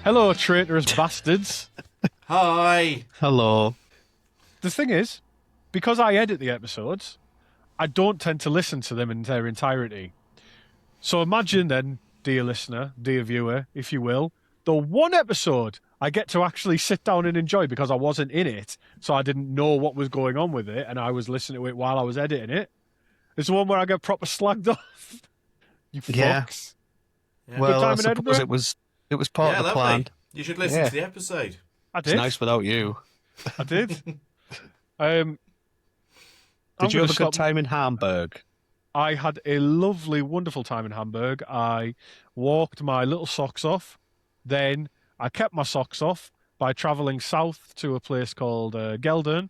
Hello, traitorous bastards. Hi. Hello. The thing is, because I edit the episodes, I don't tend to listen to them in their entirety. So imagine then, dear listener, dear viewer, if you will, the one episode I get to actually sit down and enjoy because I wasn't in it, so I didn't know what was going on with it, and I was listening to it while I was editing it. It's the one where I get proper slagged off. You Yeah. fucks. Yeah. Well, time I in suppose Edinburgh? it was part Yeah, of the lovely. plan. You should listen Yeah. to the episode. I It's did. nice without you. I did. Did you have a good time in Hamburg? I had a lovely, wonderful time in Hamburg. I walked my little socks off. Then I kept my socks off by travelling south to a place called Geldern,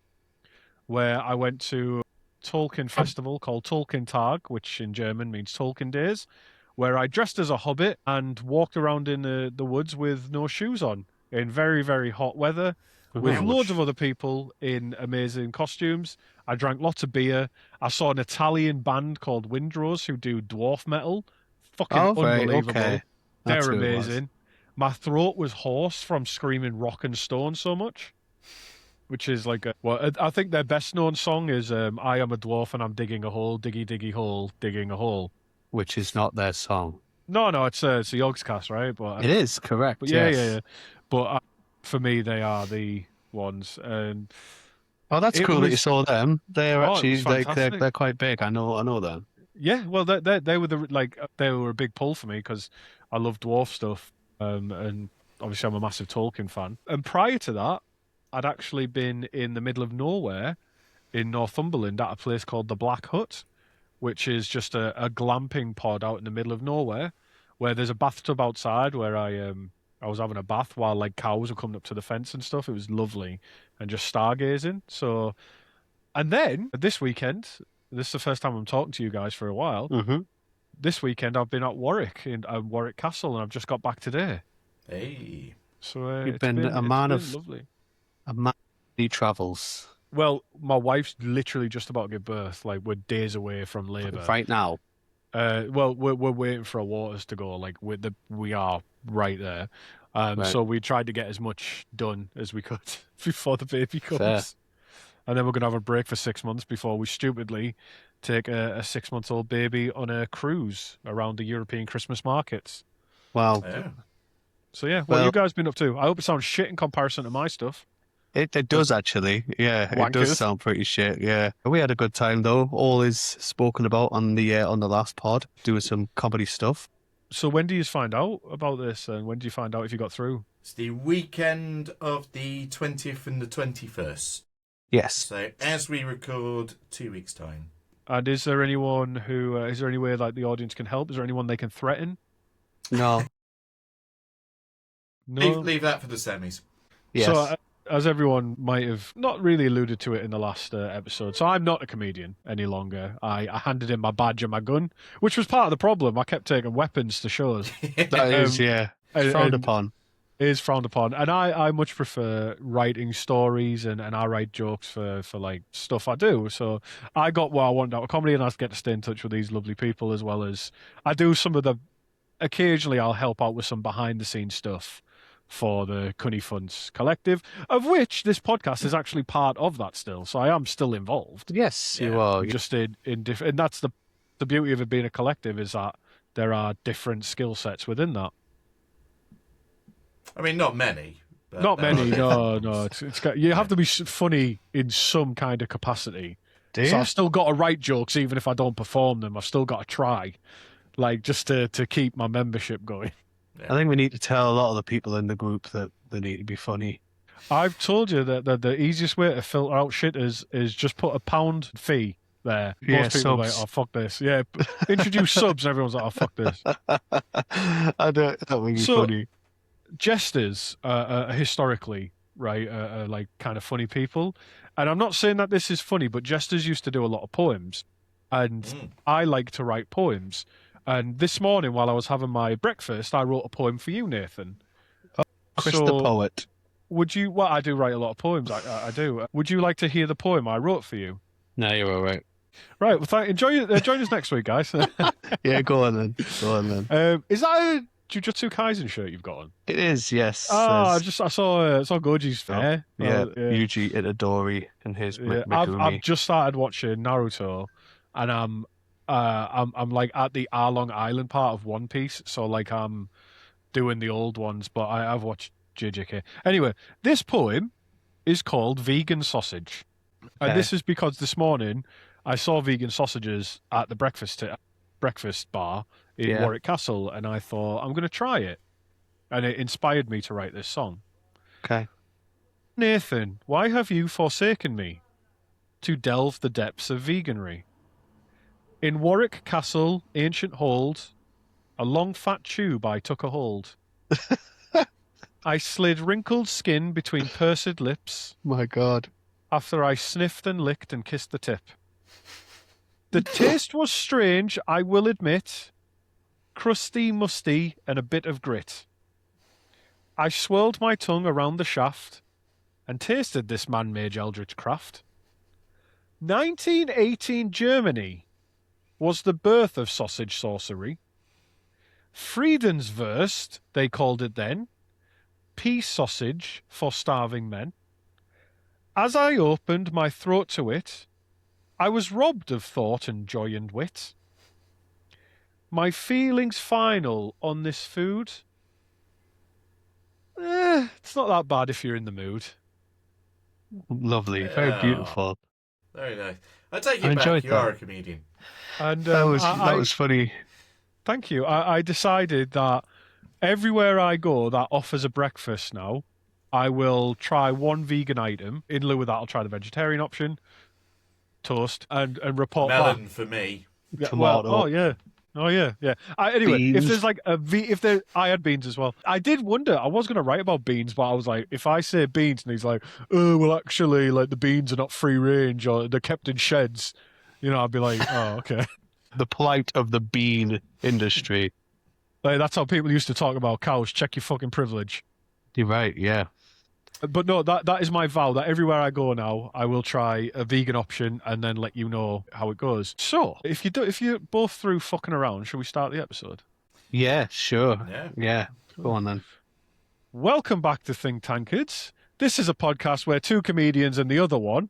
where I went to a Tolkien festival called Tolkien Tag, which in German means Tolkien Days, where I dressed as a hobbit and walked around in the woods with no shoes on in very, very hot weather with loads of other people in amazing costumes. I drank lots of beer. I saw an Italian band called Windrose who do dwarf metal. Fucking Oh, right, unbelievable. okay. That's They're who it was. amazing. My throat was hoarse from screaming rock and stone so much. Which is like I think their best known song is I am a dwarf and I'm digging a hole, diggy diggy hole, digging a hole. Which is not their song. No, it's a Yogscast, right? But It is, correct, But yeah, yes. yeah. But for me, they are the ones. And Oh, that's It cool that you was- saw them. They're Oh, it actually was fantastic. they're quite big. I know them. yeah, well, they were they were a big pull for me because I love dwarf stuff, and obviously I'm a massive Tolkien fan. And prior to that, I'd actually been in the middle of nowhere in Northumberland at a place called the Black Hut, which is just a glamping pod out in the middle of nowhere, where there's a bathtub outside where I was having a bath while like cows were coming up to the fence and stuff. It was lovely and just stargazing. So, and then this weekend, this is the first time I'm talking to you guys for a while. Mm-hmm. This weekend I've been at Warwick in Warwick Castle, and I've just got back today. Hey. So You've it's been a man it's of- been lovely. A man who travels Well, my wife's literally just about to give birth. Like we're days away from labour. right now. Well, we're waiting for our waters to go. Like we are right there. Right. So we tried to get as much done as we could before the baby comes. Fair. And then we're gonna have a break for 6 months before we stupidly take a 6-month-old baby on a cruise around the European Christmas markets. Well, Yeah. So yeah, what Well- you guys been up to? I hope it sounds shit in comparison to my stuff. it does actually. Yeah, it Wankers. does sound pretty shit. Yeah, we had a good time though. All is spoken about on the last pod, doing some comedy stuff. So when do you find out about this, and when do you find out if you got through? It's the weekend of the 20th and the 21st. Yes. So as we record 2 weeks' time. And is there anyone who is there any way like the audience can help? Is there anyone they can threaten? No. No. Leave that for the semis. Yes. So, as everyone might have not really alluded to it in the last episode, so I'm not a comedian any longer. I handed in my badge and my gun, which was part of the problem. I kept taking weapons to shows. that is, yeah, frowned and upon. It is frowned upon. And I much prefer writing stories and I write jokes for like stuff I do. So I got what I wanted out of comedy, and I get to stay in touch with these lovely people, as well as I do some of the. Occasionally, I'll help out with some behind the scenes stuff for the Cunny Funds Collective, of which this podcast is actually part of that still. So I am still involved. Yes, you Yeah. are. Just in different, and that's the beauty of it being a collective, is that there are different skill sets within that. I mean, not many. But Not there many, are no. different It's got, you have to be funny in some kind of capacity. Do So you? I've still got to write jokes, even if I don't perform them. I've still got to try, like just to keep my membership going. I think we need to tell a lot of the people in the group that they need to be funny. I've told you that the easiest way to filter out shit is just put a £1 fee there. Yeah, Most people are like, subs. oh fuck this. Yeah, introduce subs, and everyone's like, oh fuck this. I don't. That would be So- funny. Jesters are historically, right, are like kind of funny people. And I'm not saying that this is funny, but jesters used to do a lot of poems. And Mm. I like to write poems. And this morning, while I was having my breakfast, I wrote a poem for you, Nathan. Chris So, the poet. Would you? Well, I do write a lot of poems. I do. Would you like to hear the poem I wrote for you? No, you're all right. Right. Well, join us next week, guys. Yeah, go on then. Go on then. Is that Jujutsu Kaisen shirt you've got on? It is, yes. Ah, There's I saw Goji's oh, fair. yeah, Yeah. Yuji Itadori and his Yeah, I've Megumi. just started watching Naruto, and I'm like at the Arlong Island part of One Piece, so like I'm doing the old ones, but I've watched JJK. Anyway, this poem is called Vegan Sausage, and Okay. this is because this morning I saw vegan sausages at the breakfast bar in Yeah. Warwick Castle, and I thought I'm going to try it, and it inspired me to write this song. Okay. Nathan, why have you forsaken me to delve the depths of veganry? In Warwick Castle, ancient hold, a long fat tube I took a hold. I slid wrinkled skin between pursed lips My God. after I sniffed and licked and kissed the tip. The taste was strange, I will admit, crusty, musty, and a bit of grit. I swirled my tongue around the shaft and tasted this man-made eldritch craft. 1918 Germany was the birth of sausage sorcery. Friedenswurst, they called it then, peace sausage for starving men. As I opened my throat to it, I was robbed of thought and joy and wit. My feelings final on this food? It's not that bad if you're in the mood. Lovely. Very Yeah. beautiful. Very nice. I take I it back. enjoyed You that. are a comedian. And That was funny. thank you. I decided that everywhere I go that offers a breakfast now, I will try one vegan item. In lieu of that, I'll try the vegetarian option, toast, and report back. Melon for me. Yeah, well, Tomato. oh yeah. Anyway, if Beans. there's like I had beans as well. I did wonder. I was going to write about beans, but I was like, if I say beans, and he's like, oh, well, actually, like the beans are not free range or they're kept in sheds, I'd be like, oh, okay. The plight of the bean industry. Like, that's how people used to talk about cows. Check your fucking privilege. You're right, yeah. But no, that is my vow that everywhere I go now, I will try a vegan option and then let you know how it goes. So, if you're both through fucking around, shall we start the episode? Yeah, sure. Yeah. Yeah. Go on then. Welcome back to Think Tankards. This is a podcast where two comedians and the other one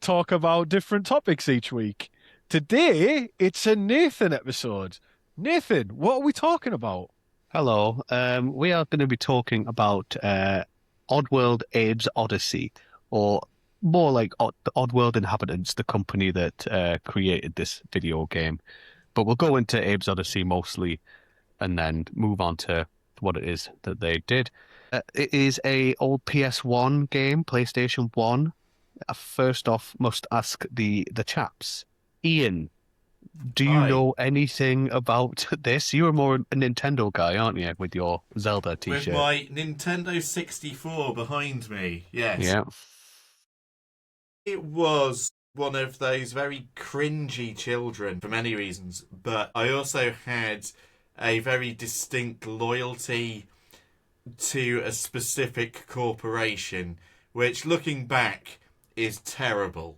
talk about different topics each week. Today, it's a Nathan episode. Nathan, what are we talking about? Hello. We are going to be talking about Oddworld Abe's Oddysee, or more like the Oddworld Inhabitants, the company that created this video game. But we'll go into Abe's Oddysee mostly, and then move on to what it is that they did. It is a old PS1 game, PlayStation 1. First off, must ask the chaps. Ian, do you Hi. know anything about this? You were more a Nintendo guy, aren't you, with your Zelda With t-shirt? my Nintendo 64 behind me. Yes. Yeah. It was one of those very cringy children for many reasons, but I also had a very distinct loyalty to a specific corporation, which looking back is terrible.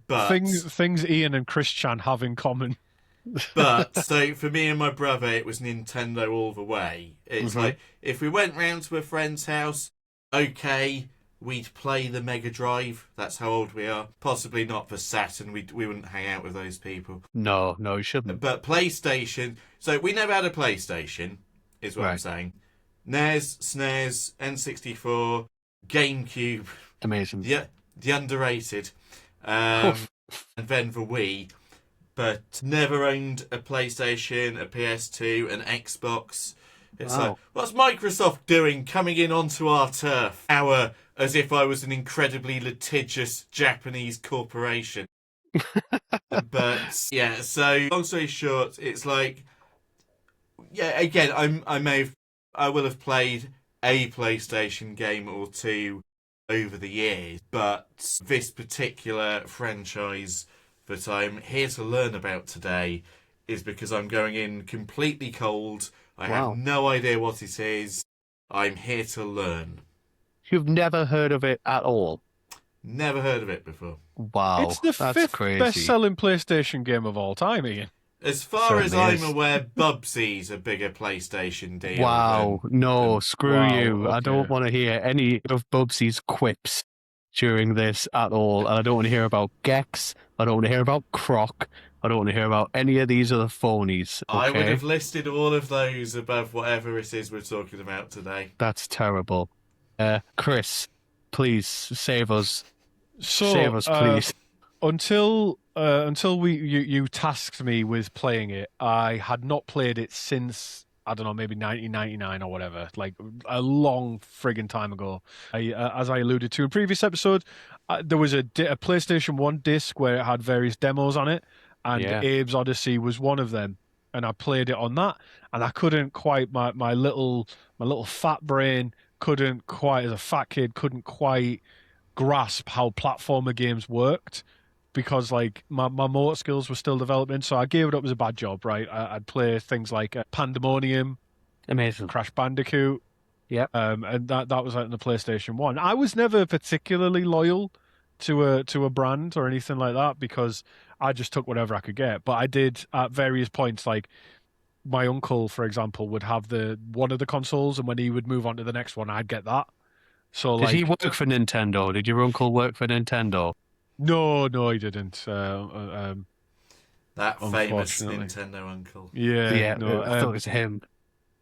But Things Ian and Chris Chan have in common. so for me and my brother, it was Nintendo all the way. It's like if we went round to a friend's house, okay, we'd play the Mega Drive. That's how old we are. Possibly not for Saturn. We wouldn't hang out with those people. No, you shouldn't. But PlayStation. So we never had a PlayStation, is what I'm Right. saying. NES, SNES, N64, GameCube. Amazing. The underrated. And then the Wii. But never owned a PlayStation, a PS2, an Xbox. It's Wow. like, what's Microsoft doing coming in onto our turf? As if I was an incredibly litigious Japanese corporation. But, yeah, so long story short, it's like, yeah, again, I will have played a PlayStation game or two over the years, but this particular franchise that I'm here to learn about today is because I'm going in completely cold. I Wow. have no idea what it is. I'm here to learn. You've never heard of it at all? Never heard of it before. Wow. It's the that's fifth crazy. best-selling PlayStation game of all time, Ian. As far as Certainly I'm is. aware, Bubsy's a bigger PlayStation deal Wow, no, than screw Wow. you. I don't Okay. want to hear any of Bubsy's quips during this at all. And I don't want to hear about Gex. I don't want to hear about Croc. I don't want to hear about any of these other phonies, I would okay? have listed all of those above whatever it is we're talking about today. That's terrible. Chris, please save us. Save So, us, please. until you tasked me with playing it, I had not played it since, I don't know, maybe 1999 or whatever, like a long friggin' time ago. As I alluded to in previous episode, there was a PlayStation 1 disc where it had various demos on it, and Yeah. Abe's Oddysee was one of them. And I played it on that, and I couldn't quite my little fat brain couldn't quite, as a fat kid, couldn't quite grasp how platformer games worked, because like my motor skills were still developing. So I gave it up as a bad job, right? I'd play things like Pandemonium, Amazing. Crash Bandicoot, Yep. and that was out on the PlayStation 1. I was never particularly loyal to a brand or anything like that, because I just took whatever I could get. But I did at various points, like my uncle, for example, would have the one of the consoles, and when he would move on to the next one, I'd get that. So Did he like, work for Nintendo? Did your uncle work for Nintendo? no, he didn't. That famous Unfortunately. Nintendo uncle. Yeah, Yeah, no. I thought it was him.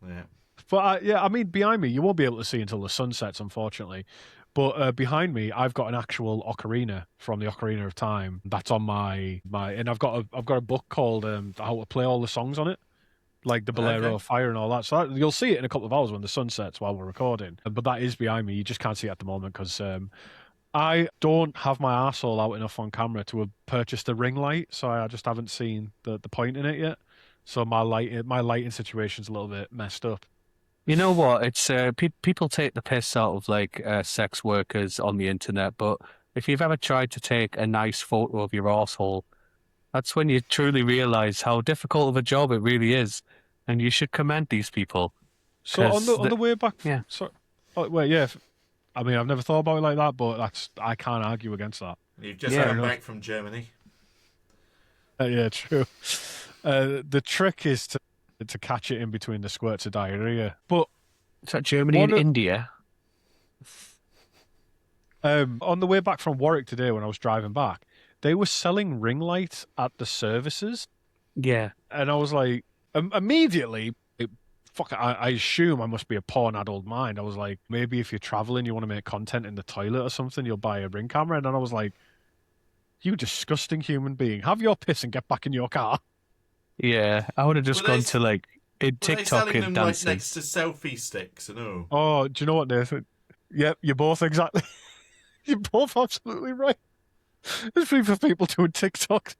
Yeah. But yeah, I mean, behind me, you won't be able to see until the sun sets, unfortunately. But behind me, I've got an actual ocarina from the Ocarina of Time. That's on and I've got a book called How to Play All the Songs on it, like the Bolero Okay. of Fire and all that. So you'll see it in a couple of hours when the sun sets while we're recording. But that is behind me. You just can't see it at the moment because I don't have my arsehole out enough on camera to have purchased a ring light, so I just haven't seen the point in it yet. So my lighting situation's a little bit messed up. You know what? It's people take the piss out of like sex workers on the internet, but if you've ever tried to take a nice photo of your arsehole, that's when you truly realize how difficult of a job it really is, and you should commend these people. So on 'Cause the way back, yeah. so oh, wait, yeah. I mean, I've never thought about it like that, but I can't argue against that. You've just Yeah, come enough. back from Germany. Yeah, true. The trick is to catch it in between the squirts of diarrhea. But Is that Germany and What a- India? on the way back from Warwick today, when I was driving back, they were selling ring lights at the services, Yeah. and I was like, immediately. Fuck, I assume I must be a porn-addled mind. I was like, maybe if you're traveling, you want to make content in the toilet or something, you'll buy a ring camera. And then I was like, you disgusting human being, have your piss and get back in your car. Yeah. I would have just Were gone they- to like in Were they TikTok selling and them like dancing. next to selfie sticks and all? Oh, do you know what, Nathan? Yep, you're both exactly. You're both absolutely right. There's people doing TikTok.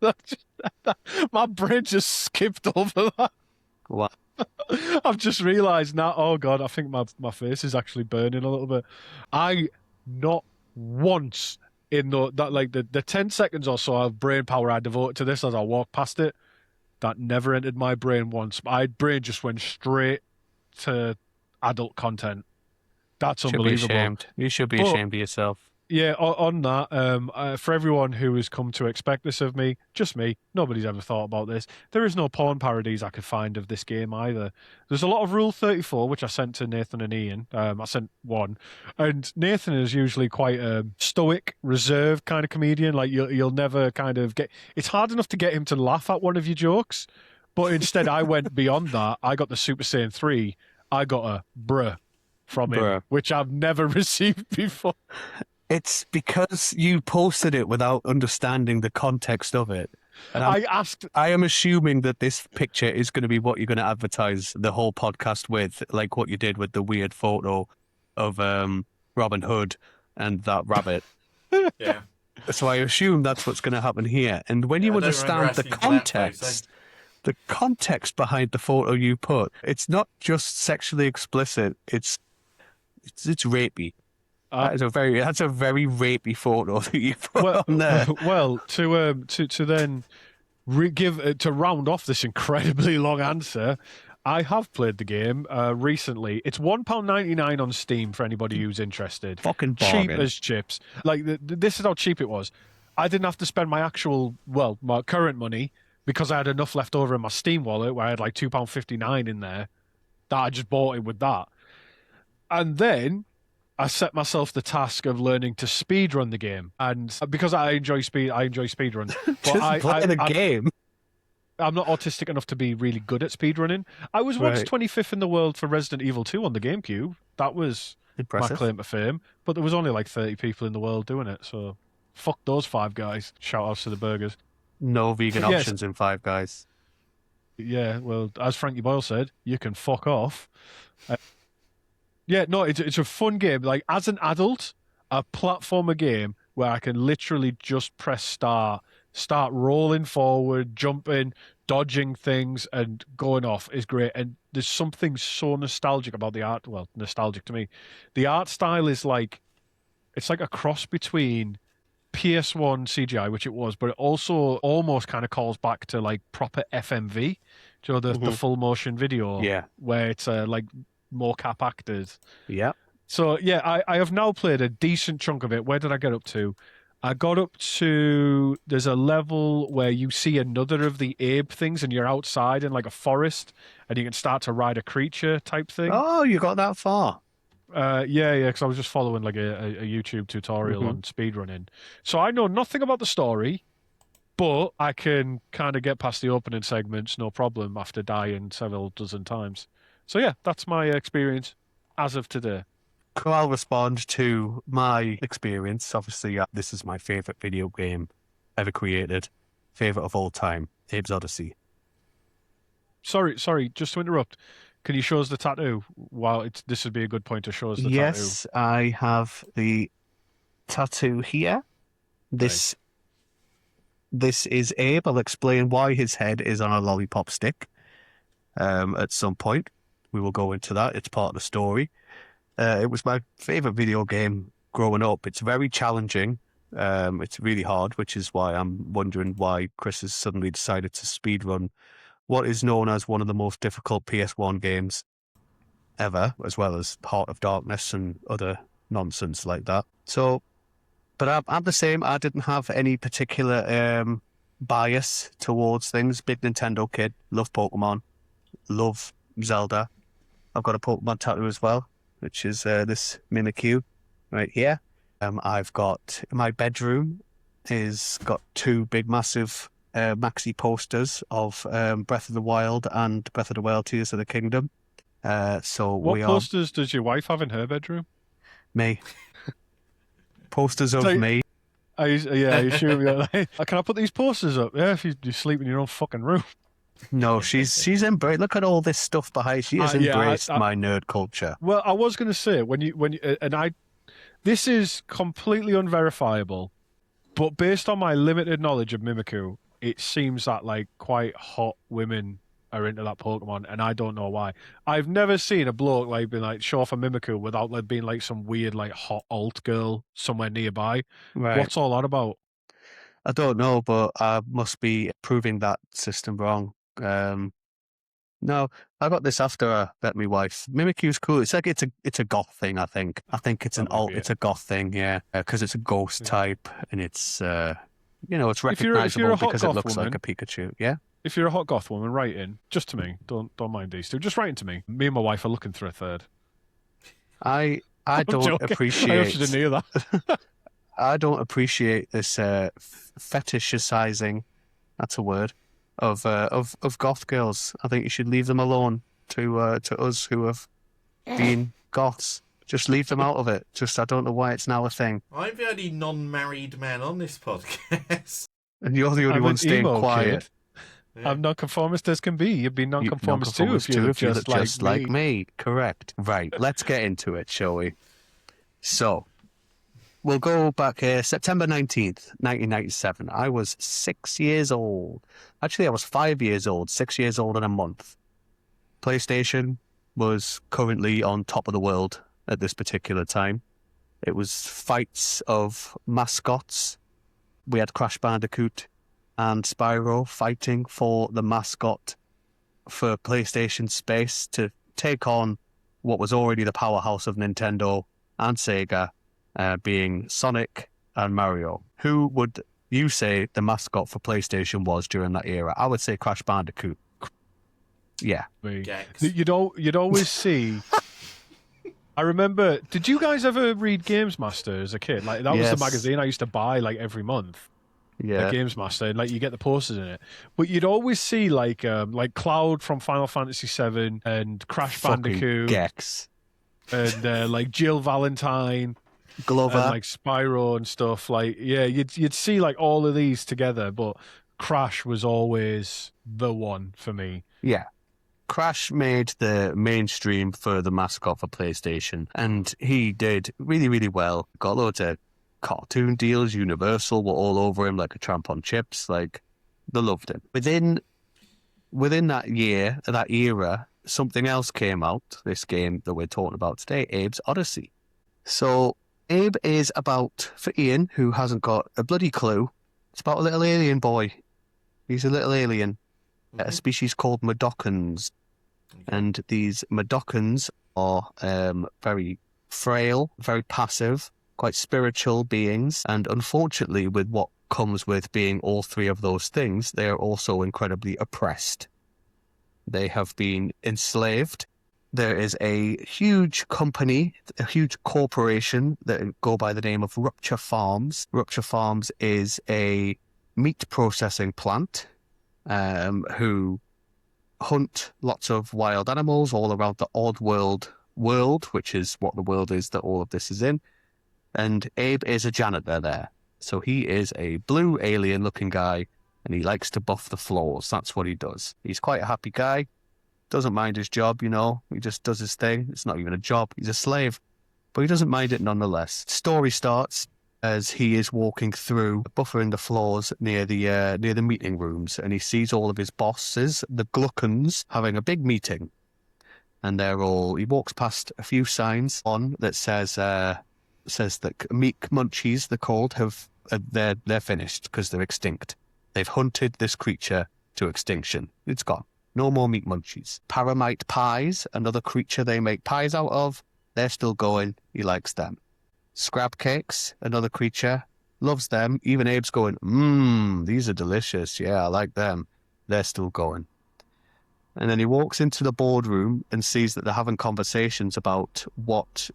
My brain just skipped over that. Wow. I've just realised now. Oh God, I think my face is actually burning a little bit. I not once in the 10 seconds or so of brain power I devoted to this as I walked past it, that never entered my brain once. My brain just went straight to adult content. That's Should be unbelievable. ashamed. You should be But- ashamed of yourself. Yeah, on that, for everyone who has come to expect this of me, just me, nobody's ever thought about this. There is no porn parodies I could find of this game either. There's a lot of Rule 34, which I sent to Nathan and Ian. I sent one, and Nathan is usually quite a stoic, reserved kind of comedian. Like you'll never kind of get. It's hard enough to get him to laugh at one of your jokes, but instead I went beyond that. I got the Super Saiyan 3. I got a bruh from him, Bruh. which I've never received before. It's because you posted it without understanding the context of it. And I asked. I am assuming that this picture is going to be what you're going to advertise the whole podcast with, like what you did with the weird photo of Robin Hood and that rabbit. Yeah. So I assume that's what's going to happen here. And when Yeah, you I don't remember understand the asking for that context, the context behind the photo you put, it's not just sexually explicit. It's rapey. That's a very rapey photo that you put on there. Well, to then give to round off this incredibly long answer, I have played the game recently. It's £1.99 on Steam for anybody who's interested. Fucking Cheap bargain. as chips. Like this is how cheap it was. I didn't have to spend my current money because I had enough left over in my Steam wallet where I had like £2.59 in there that I just bought it with that. And then I set myself the task of learning to speedrun the game. And because I enjoy speedruns. But Just play the game. I'm not autistic enough to be really good at speedrunning. I was once Right. 25th in the world for Resident Evil 2 on the GameCube. That was my Impressive. claim to fame. But there was only like 30 people in the world doing it. So fuck those 5 guys. Shout outs to the burgers. No vegan But yes. options in Five Guys. Yeah, well, as Frankie Boyle said, you can fuck off. Yeah, no, it's a fun game. Like, as an adult, a platformer game where I can literally just press start rolling forward, jumping, dodging things, and going off is great. And there's something so nostalgic about the art. Well, nostalgic to me. The art style is like, it's like a cross between PS1 CGI, which it was, but it also almost kind of calls back to like proper FMV. Do you know, the full motion video? Yeah. Where it's like mocap actors. Yeah. So yeah, I have now played a decent chunk of it. Where did I get up to? I got up to, there's a level where you see another of the Abe things and you're outside in like a forest and you can start to ride a creature type thing. Oh, you got that far. Yeah, because I was just following like a YouTube tutorial on speedrunning. So I know nothing about the story, but I can kind of get past the opening segments, no problem, after dying several dozen times. So yeah, that's my experience as of today. Cool, I'll respond to my experience. Obviously, this is my favorite video game ever created. Favorite of all time, Abe's Oddysee. Sorry, just to interrupt. Can you show us the tattoo? This would be a good point to show us the tattoo. Yes, I have the tattoo here. This is Abe. I'll explain why his head is on a lollipop stick. At some point, we will go into that. It's part of the story. It was my favorite video game growing up. It's very challenging. It's really hard, which is why I'm wondering why Chris has suddenly decided to speedrun what is known as one of the most difficult PS1 games ever, as well as Heart of Darkness and other nonsense like that. So, but I'm the same. I didn't have any particular bias towards things. Big Nintendo kid, love Pokemon, love Zelda. I've got a Pokemon tattoo as well, which is this Mimikyu right here. I've got, my bedroom is got 2 big massive maxi posters of Breath of the Wild and Breath of the Wild Tears of the Kingdom. So what posters does your wife have in her bedroom? Me. Posters of me. Are you sure? Can I put these posters up? Yeah, if you sleep in your own fucking room. No, she's embraced. Look at all this stuff behind. She has embraced my nerd culture. Well, I was going to say this is completely unverifiable, but based on my limited knowledge of Mimikyu, it seems that like quite hot women are into that Pokemon, and I don't know why. I've never seen a bloke like being like show off a Mimikyu without like being like some weird like hot alt girl somewhere nearby. Right. What's all that about? I don't know, but I must be proving that system wrong. No, I got this after I met my wife. Mimikyu's cool. It's like it's a goth thing. I think it's it's a goth thing. Yeah, because it's a ghost type and it's it's recognizable because it looks like a Pikachu. Yeah. If you're a hot goth woman, write in just to me. Don't mind these two. Just write in to me. Me and my wife are looking for a third. I don't appreciate. I hope she didn't hear that. I don't appreciate this fetishizing. That's a word. Of goth girls. I think you should leave them alone to us who have been goths. Just leave them out of it. I don't know why it's now a thing. I'm the only non-married man on this podcast. And you're the only one staying quiet. Yeah. I'm nonconformist as can be. You'd be nonconformist too if you look just like me. Correct. Right. Let's get into it, shall we? So, we'll go back here, September 19th, 1997. I was 6 years old. Actually, I was 5 years old, 6 years old in a month. PlayStation was currently on top of the world at this particular time. It was fights of mascots. We had Crash Bandicoot and Spyro fighting for the mascot for PlayStation space to take on what was already the powerhouse of Nintendo and Sega, being Sonic and Mario. Who would You say the mascot for PlayStation was during that era. I would say Crash Bandicoot. Yeah. Gex. You'd always see. I remember. Did you guys ever read Games Master as a kid? Like that was the Yes. magazine I used to buy like every month. Yeah. Games Master, and like you get the posters in it. But you'd always see like Cloud from Final Fantasy VII and Crash Fucking Bandicoot Gex. and like Jill Valentine Glover. and like Spyro and stuff. Like you'd see like all of these together, but Crash was always the one for me. Yeah. Crash made the mainstream for the mascot for PlayStation, and he did really, really well. Got loads of cartoon deals. Universal were all over him like a tramp on chips. Like, they loved him. Within that year, that era, something else came out. This game that we're talking about today, Abe's Oddysee. So, Abe is about, for Ian, who hasn't got a bloody clue, it's about a little alien boy. He's a little alien. A species called Medokans. And these Medokans are very frail, very passive, quite spiritual beings. And unfortunately, with what comes with being all three of those things, they are also incredibly oppressed. They have been enslaved. There is a huge company, a huge corporation that go by the name of Rupture Farms. Rupture Farms is a meat processing plant who hunt lots of wild animals all around the Oddworld world, which is what the world is that all of this is in. And Abe is a janitor there. So he is a blue alien-looking guy, and he likes to buff the floors. That's what he does. He's quite a happy guy. Doesn't mind his job, you know. He just does his thing. It's not even a job. He's a slave. But he doesn't mind it nonetheless. Story starts as he is walking through, buffering the floors near the meeting rooms, and he sees all of his bosses, the Gluckons, having a big meeting. And he walks past a few signs on that says that meat munchies, they're called, they're finished because they're extinct. They've hunted this creature to extinction. It's gone. No more meat munchies. Paramite pies, another creature they make pies out of, they're still going. He likes them. Scrab cakes, another creature, loves them. Even Abe's going, these are delicious. Yeah, I like them. They're still going. And then he walks into the boardroom and sees that they're having conversations about what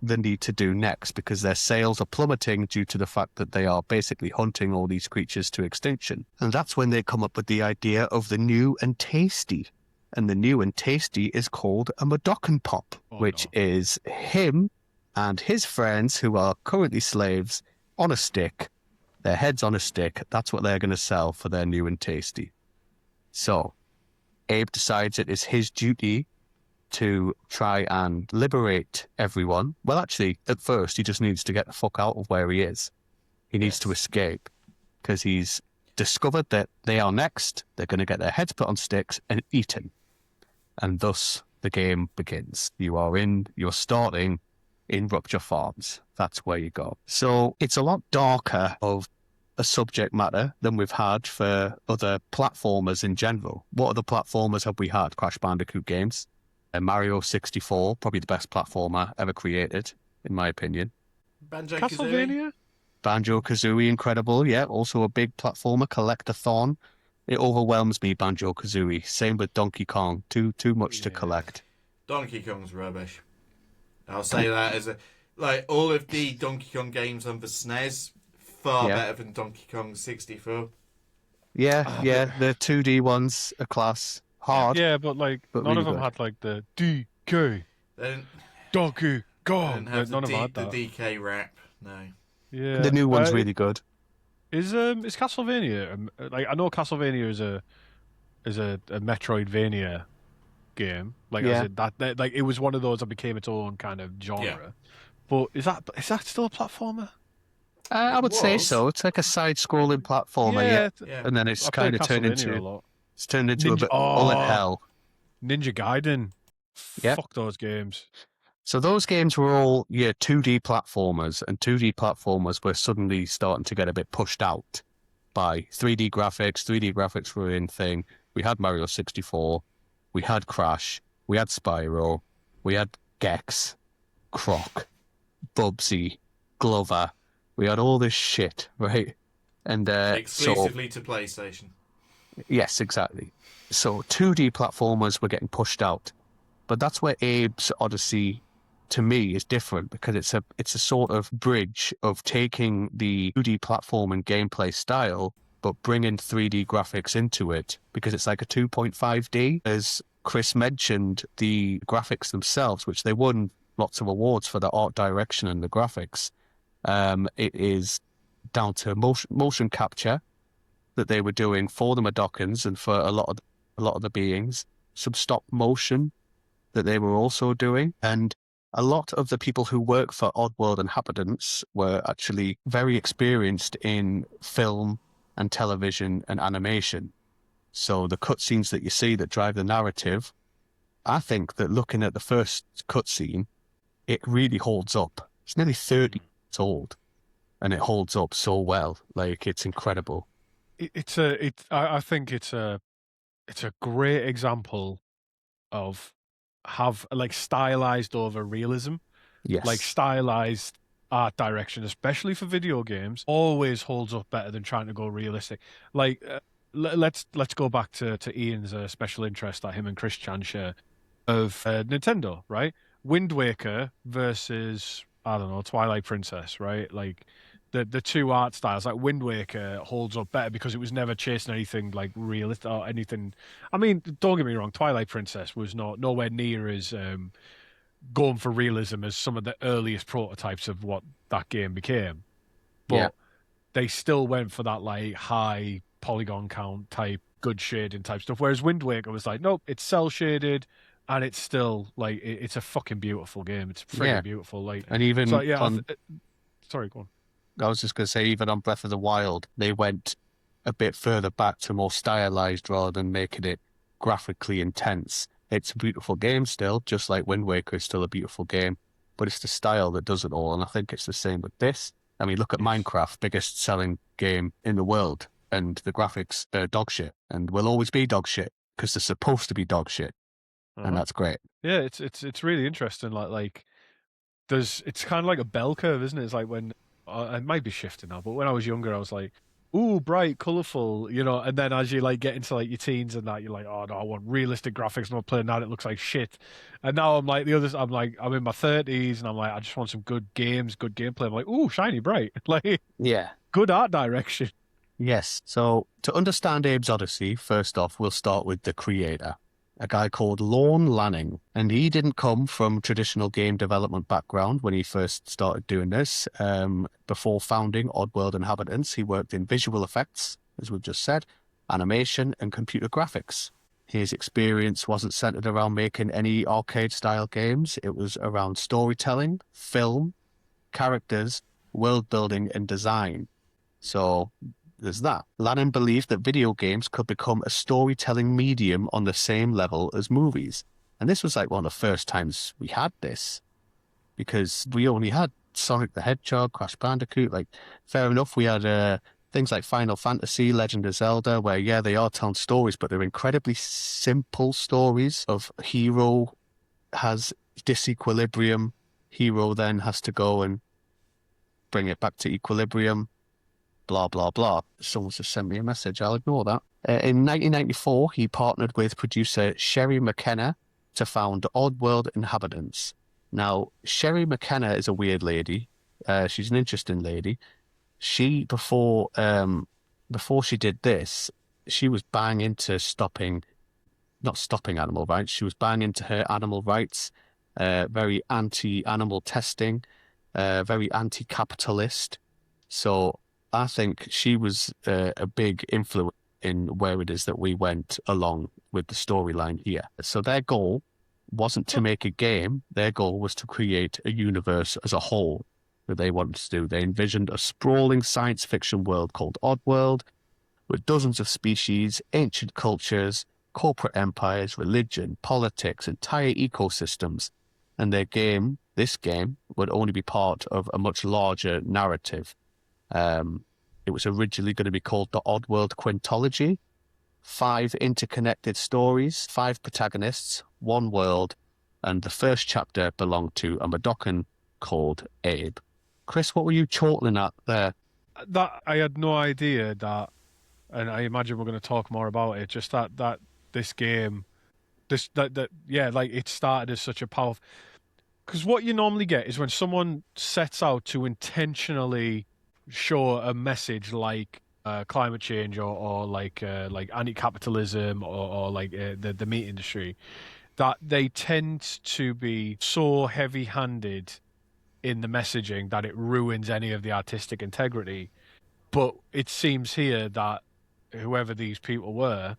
they need to do next because their sales are plummeting due to the fact that they are basically hunting all these creatures to extinction. And that's when they come up with the idea of the new and tasty. And the new and tasty is called a Madokan Pop, which is him and his friends who are currently slaves on a stick, their heads on a stick. That's what they're going to sell for their new and tasty. So Abe decides it is his duty to try and liberate everyone. Well, actually, at first, he just needs to get the fuck out of where he is. He needs to escape because he's discovered that they are next. They're going to get their heads put on sticks and eaten. And thus the game begins. You're starting in Rupture Farms. That's where you go. So it's a lot darker of a subject matter than we've had for other platformers in general. What other platformers have we had? Crash Bandicoot games. Mario 64, probably the best platformer ever created, in my opinion. Banjo-Kazooie? Banjo-Kazooie, incredible. Yeah, also a big platformer, collectathon. It overwhelms me, Banjo-Kazooie. Same with Donkey Kong. Too much to collect. Donkey Kong's rubbish. I'll say that as all of the Donkey Kong games on the SNES, far better than Donkey Kong 64. Yeah, the 2D ones are class. Hard. Yeah, but none really of them good. had like the DK. Donkey Kong. None of None of them had the that. DK rap, no. Yeah. The new one's really good. Is Castlevania? I know Castlevania is a Metroidvania game. It was one of those that became its own kind of genre. Yeah. But is that still a platformer? I would say so. It's like a side-scrolling platformer, Yeah. And then it's I played kind of turned Castlevania into a lot. It's turned into a bit bullet hell. Ninja Gaiden. Yep. Fuck those games. So those games were all 2D platformers, and 2D platformers were suddenly starting to get a bit pushed out by 3D graphics. 3D graphics were in thing. We had Mario 64, we had Crash, we had Spyro, we had Gex, Croc, Bubsy, Glover. We had all this shit, right? And Exclusively to PlayStation. yes, exactly. So 2D platformers were getting pushed out. But that's where Abe's Oddysee, to me, is different because it's a sort of bridge of taking the 2D platform and gameplay style, but bringing 3D graphics into it because it's like a 2.5D. As Chris mentioned, the graphics themselves, which they won lots of awards for the art direction and the graphics, it is down to motion capture that they were doing for the Madokans and for a lot of the beings, some stop motion that they were also doing. And a lot of the people who work for Oddworld Inhabitants were actually very experienced in film and television and animation. So the cutscenes that you see that drive the narrative, I think that looking at the first cutscene, it really holds up. It's nearly 30 years old, and it holds up so well. Like, it's incredible. I think it's a great example of have like stylized over realism, like Yes. stylized art direction, especially for video games, always holds up better than trying to go realistic. Like let's go back to Ian's special interest that him and Chris Chan share of Nintendo, right? Wind Waker versus I don't know Twilight Princess, right? Like the two art styles. Like Wind Waker holds up better because it was never chasing anything like realistic or anything. I mean, don't get me wrong, Twilight Princess was nowhere near as going for realism as some of the earliest prototypes of what that game became, Yeah. but they still went for that like high polygon count type, good shading type stuff. Whereas Wind Waker was like, nope, it's cell shaded, and it's still like it's a fucking beautiful game. It's Yeah. friggin' beautiful. Like, And so even yeah. on, Sorry, go on. I was just going to say, even on Breath of the Wild, they went a bit further back to more stylized rather than making it graphically intense. It's a beautiful game still, just like Wind Waker is still a beautiful game, but it's the style that does it all. And I think it's the same with this. I mean, look at Yes. Minecraft, biggest selling game in the world, and the graphics are dog shit and will always be dog shit because they're supposed to be dog shit. And that's great. Yeah, it's really interesting. Like it's kind of like a bell curve, isn't it? It's like when it might be shifting now, but when I was younger, I was like, "Ooh, bright, colorful," you know. And then as you like get into like your teens and that, you're like, "Oh no, I want realistic graphics. I'm not playing that. It looks like shit." And now I'm like the others. I'm like I'm in my 30s, and I'm like I just want some good games, good gameplay. I'm like, "Ooh, shiny, bright, like Yeah. good art direction." Yes. So to understand Abe's Oddysee, first off, we'll start with the creator, a guy called Lorne Lanning. And he didn't come from traditional game development background when he first started doing this. Before founding Oddworld Inhabitants, he worked in visual effects, as we've just said, animation, and computer graphics. His experience wasn't centered around making any arcade-style games. It was around storytelling, film, characters, world building, and design. So there's that. Lannan believed that video games could become a storytelling medium on the same level as movies. And this was like one of the first times we had this, because we only had Sonic the Hedgehog, Crash Bandicoot. Like, fair enough, we had things like Final Fantasy, Legend of Zelda, where, yeah, they are telling stories, but they're incredibly simple stories of hero has disequilibrium. Hero then has to go and bring it back to equilibrium. Blah, blah, blah. Someone's just sent me a message. I'll ignore that. In 1994, he partnered with producer Sherry McKenna to found Oddworld Inhabitants. Now, Sherry McKenna is a weird lady. She's an interesting lady. She, before she did this, she was bang into not stopping animal rights. She was bang into her animal rights, very anti-animal testing, very anti-capitalist. So I think she was a big influence in where it is that we went along with the storyline here. So their goal wasn't to make a game. Their goal was to create a universe as a whole that they wanted to do. They envisioned a sprawling science fiction world called Oddworld with dozens of species, ancient cultures, corporate empires, religion, politics, entire ecosystems. And this game, would only be part of a much larger narrative. It was originally going to be called the Oddworld Quintology. 5 interconnected stories, 5 protagonists, 1 world, and the first chapter belonged to a Madokan called Abe. Chris, what were you chortling at there? that I had no idea that, and I imagine we're going to talk more about it. Just that this game, yeah, like it started as such a powerful. Because what you normally get is when someone sets out to intentionally show a message like climate change or like anti-capitalism or like the meat industry, that they tend to be so heavy-handed in the messaging that it ruins any of the artistic integrity. But it seems here that whoever these people were,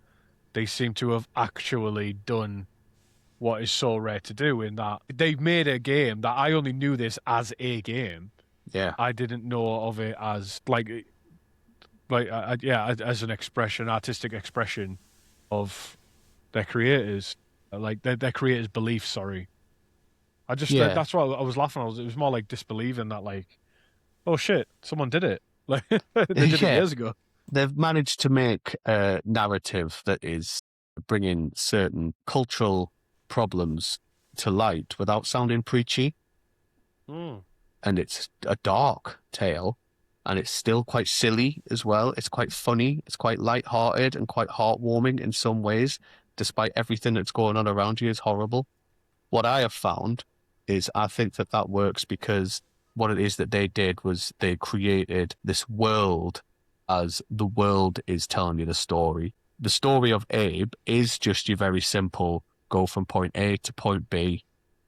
they seem to have actually done what is so rare to do in that they've made a game that I only knew this as a game. Yeah. I didn't know of it as yeah, as an expression, artistic expression of their creators, like their creators' beliefs. Sorry, Yeah. that's why I was laughing. It was more like disbelieving that, like, oh shit, someone did it. Like they did it Yeah. years ago. They've managed to make a narrative that is bringing certain cultural problems to light without sounding preachy. Mm. And it's a dark tale, and it's still quite silly as well. It's quite funny, it's quite light-hearted and quite heartwarming in some ways, despite everything that's going on around you is horrible. What I have found is I think that that works because what it is that they did was they created this world as the world is telling you the story. The story of Abe is just your very simple go from point A to point B,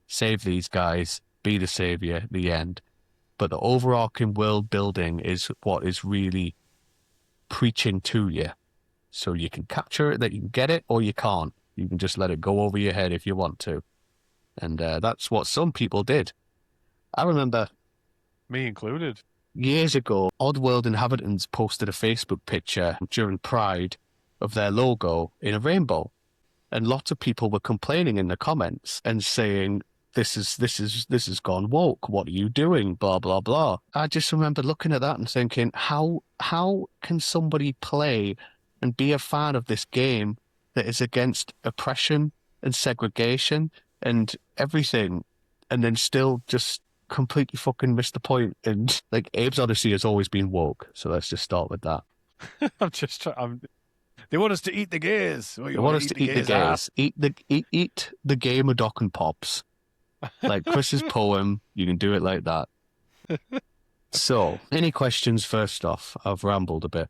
save these guys, be the savior, the end. But the overarching world building is what is really preaching to you. So you can capture it, that you can get it, or you can't. You can just let it go over your head if you want to. And that's what some people did. I remember Me included. years ago, Oddworld inhabitants posted a Facebook picture during Pride of their logo in a rainbow. And lots of people were complaining in the comments and saying, this has gone woke. What are you doing? Blah blah blah. I just remember looking at that and thinking, how can somebody play and be a fan of this game that is against oppression and segregation and everything, and then still just completely fucking miss the point? And like Abe's Oddysee has always been woke, so let's just start with that. I'm just trying. They want us to eat the gays. Well, They you want want to us eat to the eat the gays' ass. gays, eat the game of Dock and Pops. Like Chris's poem, you can do it like that. So, any questions first off? I've rambled a bit.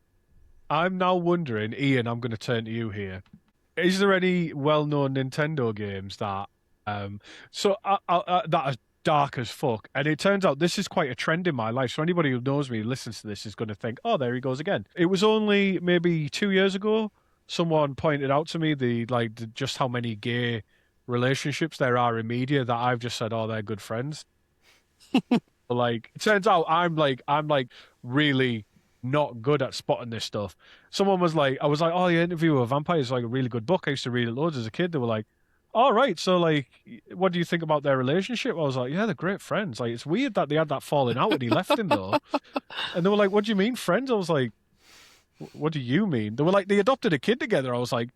I'm now wondering, Ian, I'm going to turn to you here. Is there any well-known Nintendo games that that are dark as fuck? And it turns out this is quite a trend in my life. So anybody who knows me, who listens to this, is going to think, "Oh, there he goes again." It was only maybe 2 years ago someone pointed out to me just how many gay relationships there are in media that I've just said, "Oh, they're good friends." Like, it turns out I'm like really not good at spotting this stuff. Someone was like, I was like, oh, the Interview with a Vampire is like a really good book. I used to read it loads as a kid. They were like, all right, so like, what do you think about their relationship? I was like, yeah, they're great friends. Like, it's weird that they had that falling out when he left him though. And they were like, what do you mean friends? I was like, what do you mean? They were like, they adopted a kid together. I was like,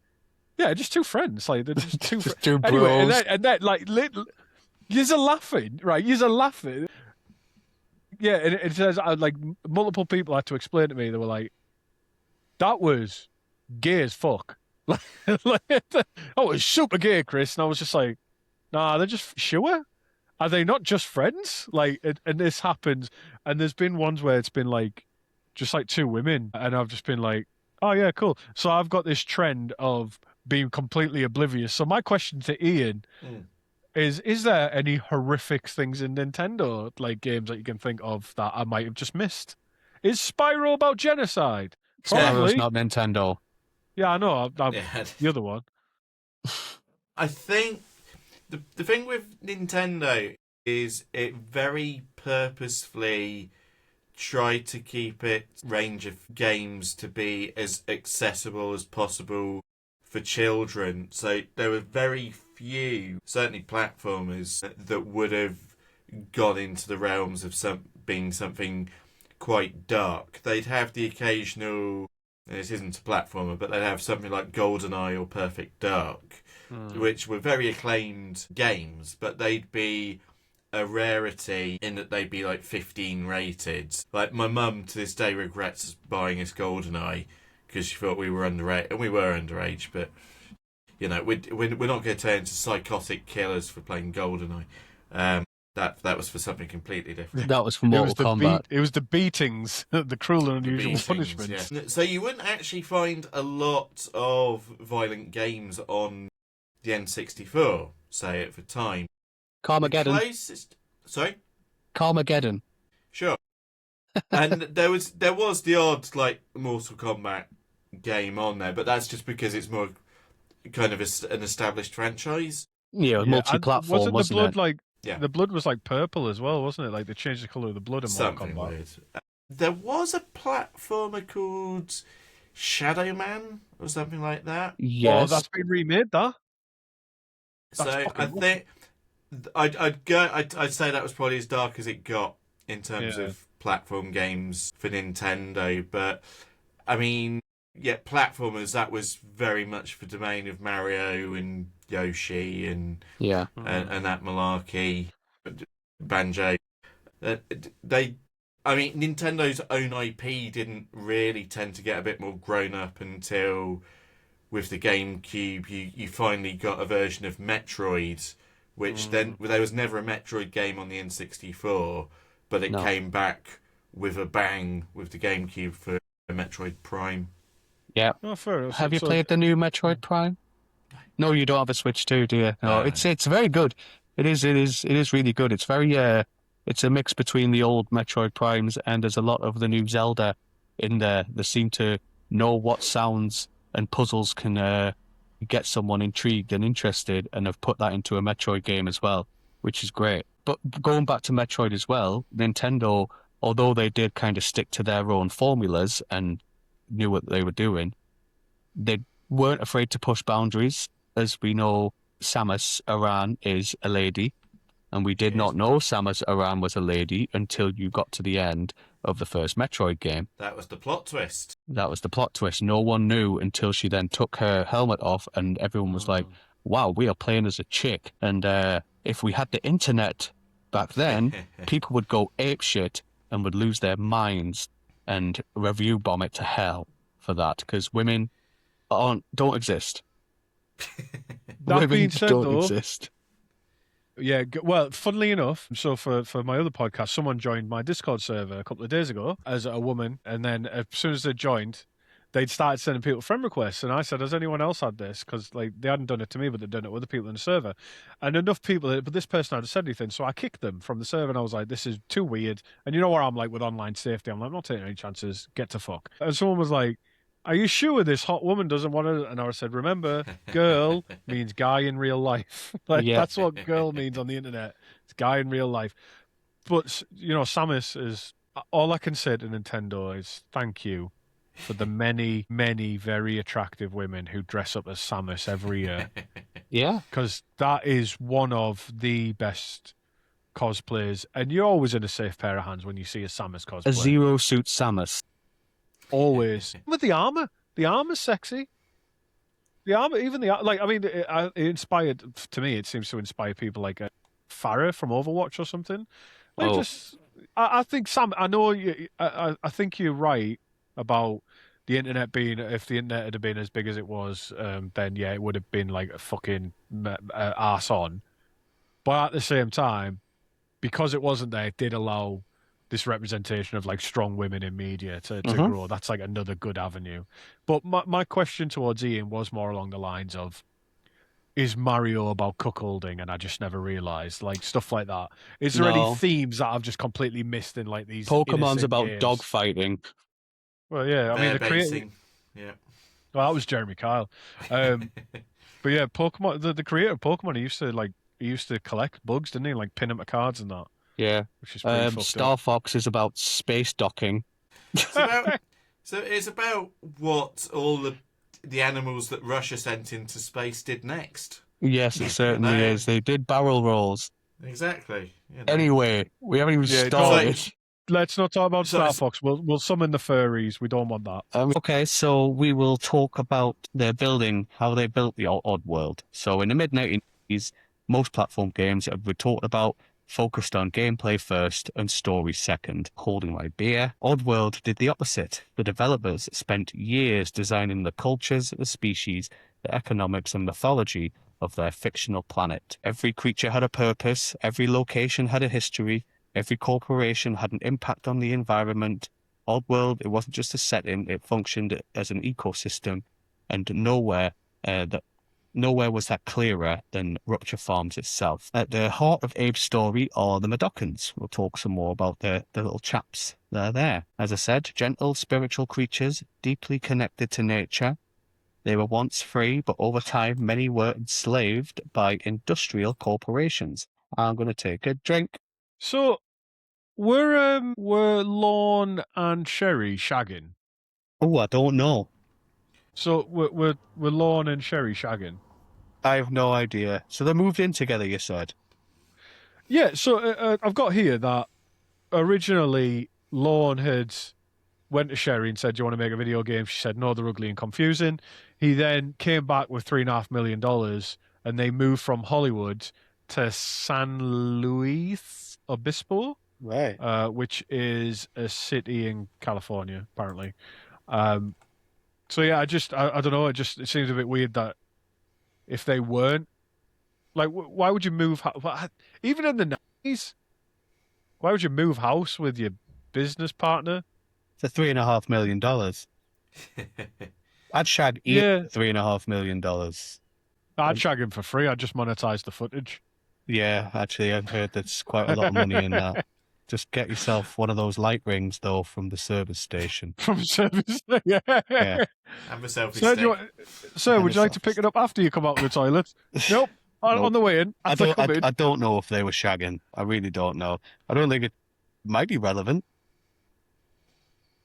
yeah, just two friends. Like, they're just two friends. Just two Anyway, and bros. then like, you're laughing, right? You're laughing. Yeah, and it says like multiple people had to explain to me. They were like, "That was gay as fuck." Like, that was super gay, Chris. And I was just like, "Nah, they're just sure. Are they not just friends?" Like, and this happens, and there's been ones where it's been like just like two women, and I've just been like, "Oh yeah, cool." So I've got this trend of being completely oblivious. So my question to Ian Mm. is there any horrific things in Nintendo, like games that you can think of that I might have just missed? Is Spyro about genocide? Spyro's Probably. not Nintendo. Yeah, I know. I'm Yeah. the other one. I think the thing with Nintendo is it very purposefully tried to keep its range of games to be as accessible as possible for children. So there were very few, certainly platformers, that would have gone into the realms of being something quite dark. They'd have the occasional, and this isn't a platformer, but they'd have something like GoldenEye or Perfect Dark, Hmm. which were very acclaimed games, but they'd be a rarity in that they'd be like 15 rated. Like, my mum to this day regrets buying us GoldenEye because she thought we were underage, and we were underage, but you know, we're not going to turn into psychotic killers for playing GoldenEye. That was for something completely different. That was for Mortal Kombat. It was the beatings, the cruel and The unusual beatings, punishments. yeah. So you wouldn't actually find a lot of violent games on the N64, say at the time. Carmageddon. Sorry? Carmageddon. Sure. And there was the odd like Mortal Kombat game on there, but that's just because it's more kind of an established franchise. Yeah, multi-platform, wasn't the blood it? like? Yeah. The blood was like purple as well, wasn't it? Like they changed the color of the blood in Mortal Something Kombat. weird. There was a platformer called Shadow Man or something like that. Yes. Oh, that's been remade. That's So I fucking think I'd say that was probably as dark as it got in terms of platform games for Nintendo. But I mean, yeah, platformers, that was very much the domain of Mario and Yoshi and Yeah. and that malarkey, Banjo. Nintendo's own IP didn't really tend to get a bit more grown up until with the GameCube you finally got a version of Metroid, which then there was never a Metroid game on the N64, but it came back with a bang with the GameCube for Metroid Prime. Yeah. Oh, fair enough. Have you played the new Metroid Prime? No, you don't have a Switch too, do you? No, it's very good. It is really good. It's very it's a mix between the old Metroid Primes and there's a lot of the new Zelda in there. They seem to know what sounds and puzzles can get someone intrigued and interested, and have put that into a Metroid game as well, which is great. But going back to Metroid as well, Nintendo, although they did kind of stick to their own formulas and knew what they were doing, they weren't afraid to push boundaries. As we know, Samus Aran is a lady, and we did not know Samus Aran was a lady until you got to the end of the first Metroid game. That was the plot twist. That was the plot twist. No one knew until she then took her helmet off, and everyone was like, wow, we are playing as a chick. And if we had the internet back then, people would go apeshit and would lose their minds and review bomb it to hell for that, because women don't exist. That being said, don't though, exist. yeah, well, funnily enough, so for my other podcast, someone joined my Discord server a couple of days ago as a woman, and then as soon as they joined, they'd started sending people friend requests, and I said, has anyone else had this? Because like they hadn't done it to me, but they'd done it with other people in the server, and enough people, but this person hadn't said anything, so I kicked them from the server, and I was like, this is too weird. And you know where I'm like with online safety, I'm like, I'm not taking any chances, get to fuck. And someone was like, are you sure this hot woman doesn't want to? And I said, remember, girl means guy in real life. Like that's what girl means on the internet. It's guy in real life. But you know, Samus is all I can say to Nintendo is thank you for the many, many very attractive women who dress up as Samus every year. Yeah, because that is one of the best cosplays, and you're always in a safe pair of hands when you see a Samus cosplay. a Zero Suit Samus. Always. With the armor. The armor's sexy. The armor, even the like. I mean, it inspired to me. It seems to inspire people like Farah from Overwatch or something. Like I think Sam. I know you. I think you're right about the internet being. If the internet had been as big as it was, then yeah, it would have been like a fucking arse on. But at the same time, because it wasn't there, it did allow this representation of like strong women in media to grow. That's like another good avenue. But my question towards Ian was more along the lines of, is Mario about cuckolding? And I just never realized, like stuff like that. Is there any themes that I've just completely missed in like these Pokemon's about games? dog fighting. Well, yeah, I mean the creator. Yeah. Well, that was Jeremy Kyle. But yeah, Pokemon. The creator of Pokemon, he used to collect bugs, didn't he? Like pin them to cards and that. Yeah. Which is pretty fucked Star up. Fox is about space docking. It's about what all the animals that Russia sent into space did next. Yes, it certainly is. They did barrel rolls. Exactly. You know. Anyway, we haven't even started. Let's not talk about Star Fox. We'll summon the furries. We don't want that. Okay, so we will talk about their building, how they built the Oddworld. So in the mid-1990s, most platform games that we talked about focused on gameplay first and story second. Holding my beer, Oddworld did the opposite. The developers spent years designing the cultures, the species, the economics and mythology of their fictional planet. Every creature had a purpose, every location had a history, every corporation had an impact on the environment. Oddworld, it wasn't just a setting, it functioned as an ecosystem, and nowhere was that clearer than Rupture Farms itself. At the heart of Abe's story are the Medokans. We'll talk some more about the little chaps that are there. As I said, gentle spiritual creatures, deeply connected to nature. They were once free, but over time, many were enslaved by industrial corporations. I'm going to take a drink. So, were Lorne and Sherry shagging? Oh, I don't know. So, were Lorne and Sherry shagging? I have no idea. So they moved in together, you said? Yeah. So, I've got here that originally Lorne had went to Sherry and said, "Do you want to make a video game?" She said, "No, they're ugly and confusing." He then came back with $3.5 million, and they moved from Hollywood to San Luis Obispo, Right. which is a city in California, apparently. Um, so yeah, I don't know. It seems a bit weird that if they weren't like, why would you move? Even in the 90s, why would you move house with your business partner? It's $3.5 million. I'd shag Ian Yeah, for $3.5 million. I'd shag him for free. I'd just monetize the footage. Yeah, actually, I've heard there's quite a lot of money in that. Just get yourself one of those light rings, though, from the service station. From service. Yeah. Yeah. Have a selfie Sir, stick. sir, And would a you like to pick it up after you come out of the toilet? Nope. On Nope. the way in. I As I don't. come in. I don't know if they were shagging. I really don't know. I don't think it might be relevant.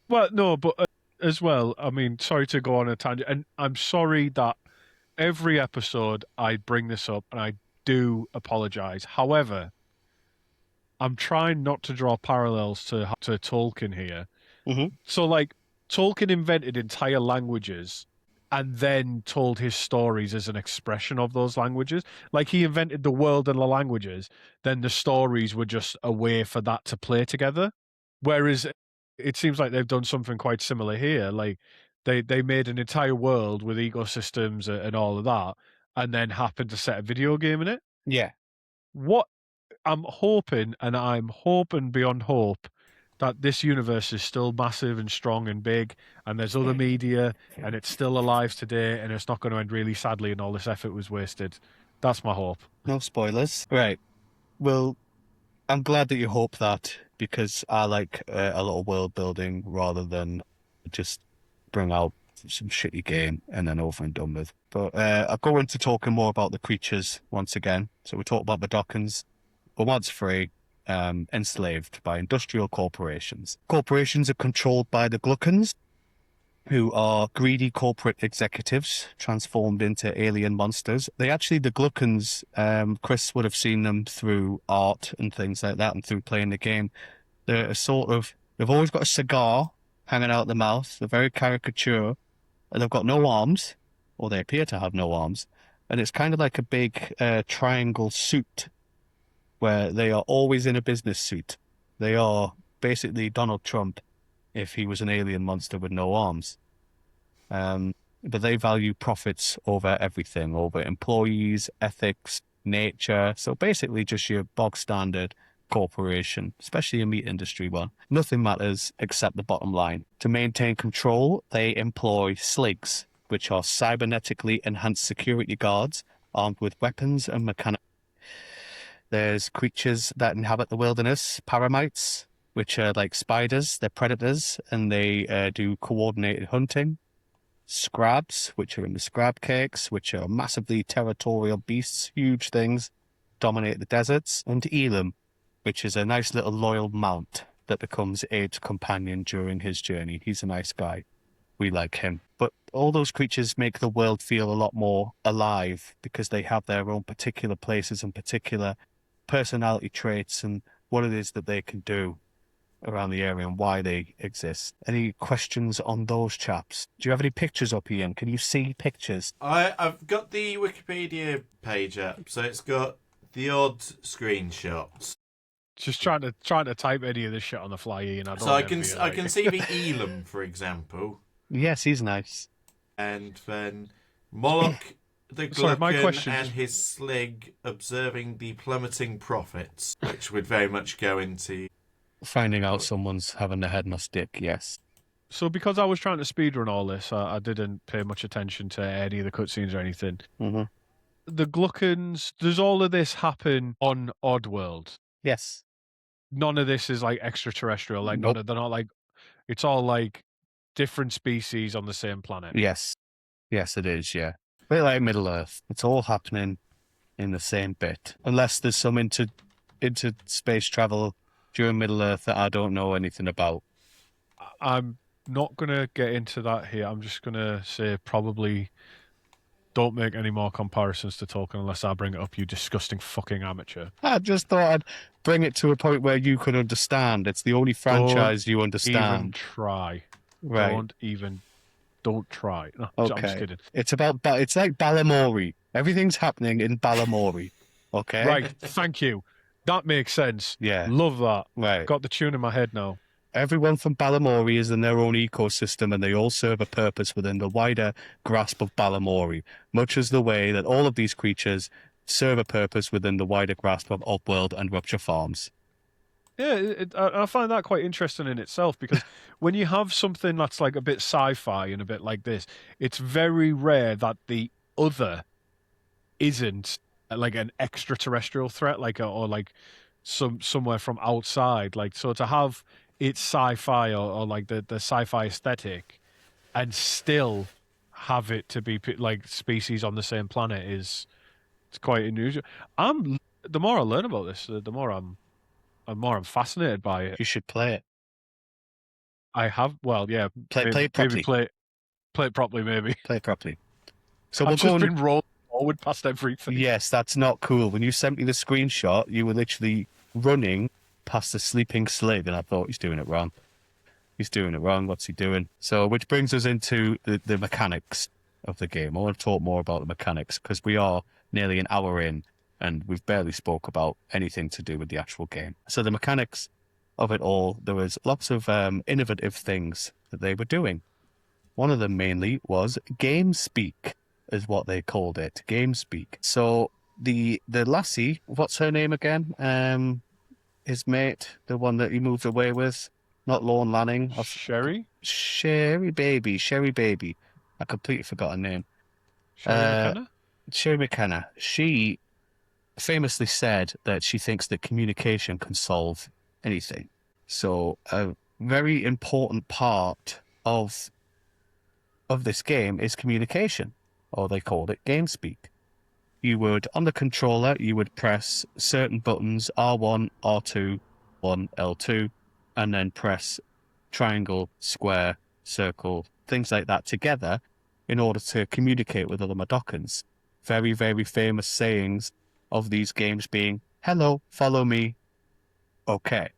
Well, no, but as well, I mean, sorry to go on a tangent, and I'm sorry that every episode I bring this up, and I do apologize. However, I'm trying not to draw parallels to Tolkien here. Hmm. So, like, Tolkien invented entire languages and then told his stories as an expression of those languages. Like, he invented the world and the languages, then the stories were just a way for that to play together. Whereas it seems like they've done something quite similar here. Like, they made an entire world with ecosystems and all of that, and then happened to set a video game in it. Yeah. What I'm hoping beyond hope that this universe is still massive and strong and big, and there's other media, and it's still alive today, and it's not going to end really sadly, and all this effort was wasted. That's my hope. No spoilers. Right. Well, I'm glad that you hope that because I like a little world building rather than just bring out some shitty game and then over and done with. But I'll go into talking more about the creatures once again. So we talked about the Dockins. Were once free, enslaved by industrial corporations. Corporations are controlled by the Gluckans, who are greedy corporate executives transformed into alien monsters. The Gluckans, Chris would have seen them through art and things like that and through playing the game. They're they've always got a cigar hanging out the mouth. They're very caricature, and they've got no arms, or they appear to have no arms. And it's kind of like a big triangle suit where they are always in a business suit. They are basically Donald Trump if he was an alien monster with no arms. But they value profits over everything, over employees, ethics, nature. So basically just your bog standard corporation, especially a meat industry one. Nothing matters except the bottom line. To maintain control, they employ sligs, which are cybernetically enhanced security guards armed with weapons and mechanical. There's creatures that inhabit the wilderness, paramites, which are like spiders. They're predators, and they do coordinated hunting. Scrabs, which are in the scrab cakes, which are massively territorial beasts, huge things, dominate the deserts. And Elam, which is a nice little loyal mount that becomes Abe's companion during his journey. He's a nice guy. We like him. But all those creatures make the world feel a lot more alive because they have their own particular places and particular personality traits and what it is that they can do around the area and why they exist. Any questions on those chaps? Do you have any pictures up, Ian? Can you see pictures? I've got the Wikipedia page up, so it's got the odd screenshots. Just trying to type any of this shit on the fly, Ian. I So don't envy you. I can see the Elam, for example, Yes, he's nice. and then Moloch the Sorry, my Gluckin question and just his slig observing the plummeting profits, which would very much go into. Finding out someone's having their head in a stick, yes. so because I was trying to speedrun all this, I didn't pay much attention to any of the cutscenes or anything. Mm-hmm. The Gluckins, does all of this happen on Oddworld? Yes. None of this is like extraterrestrial. Like Nope. they're not like. It's all like different species on the same planet. Yes. Yes, it is, yeah. A bit like Middle Earth. It's all happening in the same bit. Unless there's some into space travel during Middle Earth that I don't know anything about. I'm not gonna get into that here. I'm just gonna say probably don't make any more comparisons to Tolkien unless I bring it up. You disgusting fucking amateur. I just thought I'd bring it to a point where you could understand. It's the only franchise you Even understand. try. Right. Don't try. No, I'm just Okay. kidding. It's like Balamori. Everything's happening in Balamori. Okay? Right. Thank you. That makes sense. Yeah. Love that. Right. Got the tune in my head now. Everyone from Balamori is in their own ecosystem and they all serve a purpose within the wider grasp of Balamori, much as the way that all of these creatures serve a purpose within the wider grasp of Oddworld and Rupture Farms. Yeah, I find that quite interesting in itself because when you have something that's like a bit sci-fi and a bit like this, it's very rare that the other isn't like an extraterrestrial threat, or like somewhere from outside. Like so to have it sci-fi or like the sci-fi aesthetic, and still have it to be like species on the same planet it's quite unusual. The more I learn about this, the more I'm fascinated by it. You should play it. I have, well, yeah, Play it properly. maybe play it properly, maybe. Play it properly. So I've we'll just go been rolling forward past everything. Yes, that's not cool. When you sent me the screenshot, you were literally running past the sleeping slave, and I thought he's doing it wrong. He's doing it wrong. What's he doing? So, which brings us into the mechanics of the game. I want to talk more about the mechanics because we are nearly an hour in and we've barely spoke about anything to do with the actual game. So the mechanics of it all, there was lots of innovative things that they were doing. One of them mainly was game speak, is what they called it. Game speak. So the lassie, what's her name again? His mate, the one that he moved away with, not Lorne Lanning. Sherry? Sherry Baby. I completely forgot her name. Sherry McKenna? Sherry McKenna. She famously said that she thinks that communication can solve anything. So a very important part of this game is communication, or they called it game speak. You would, on the controller, you would press certain buttons, R1, R2, 1, L2, and then press triangle, square, circle, things like that together in order to communicate with other Madokans. Very, very famous sayings of these games being, hello, follow me, okay.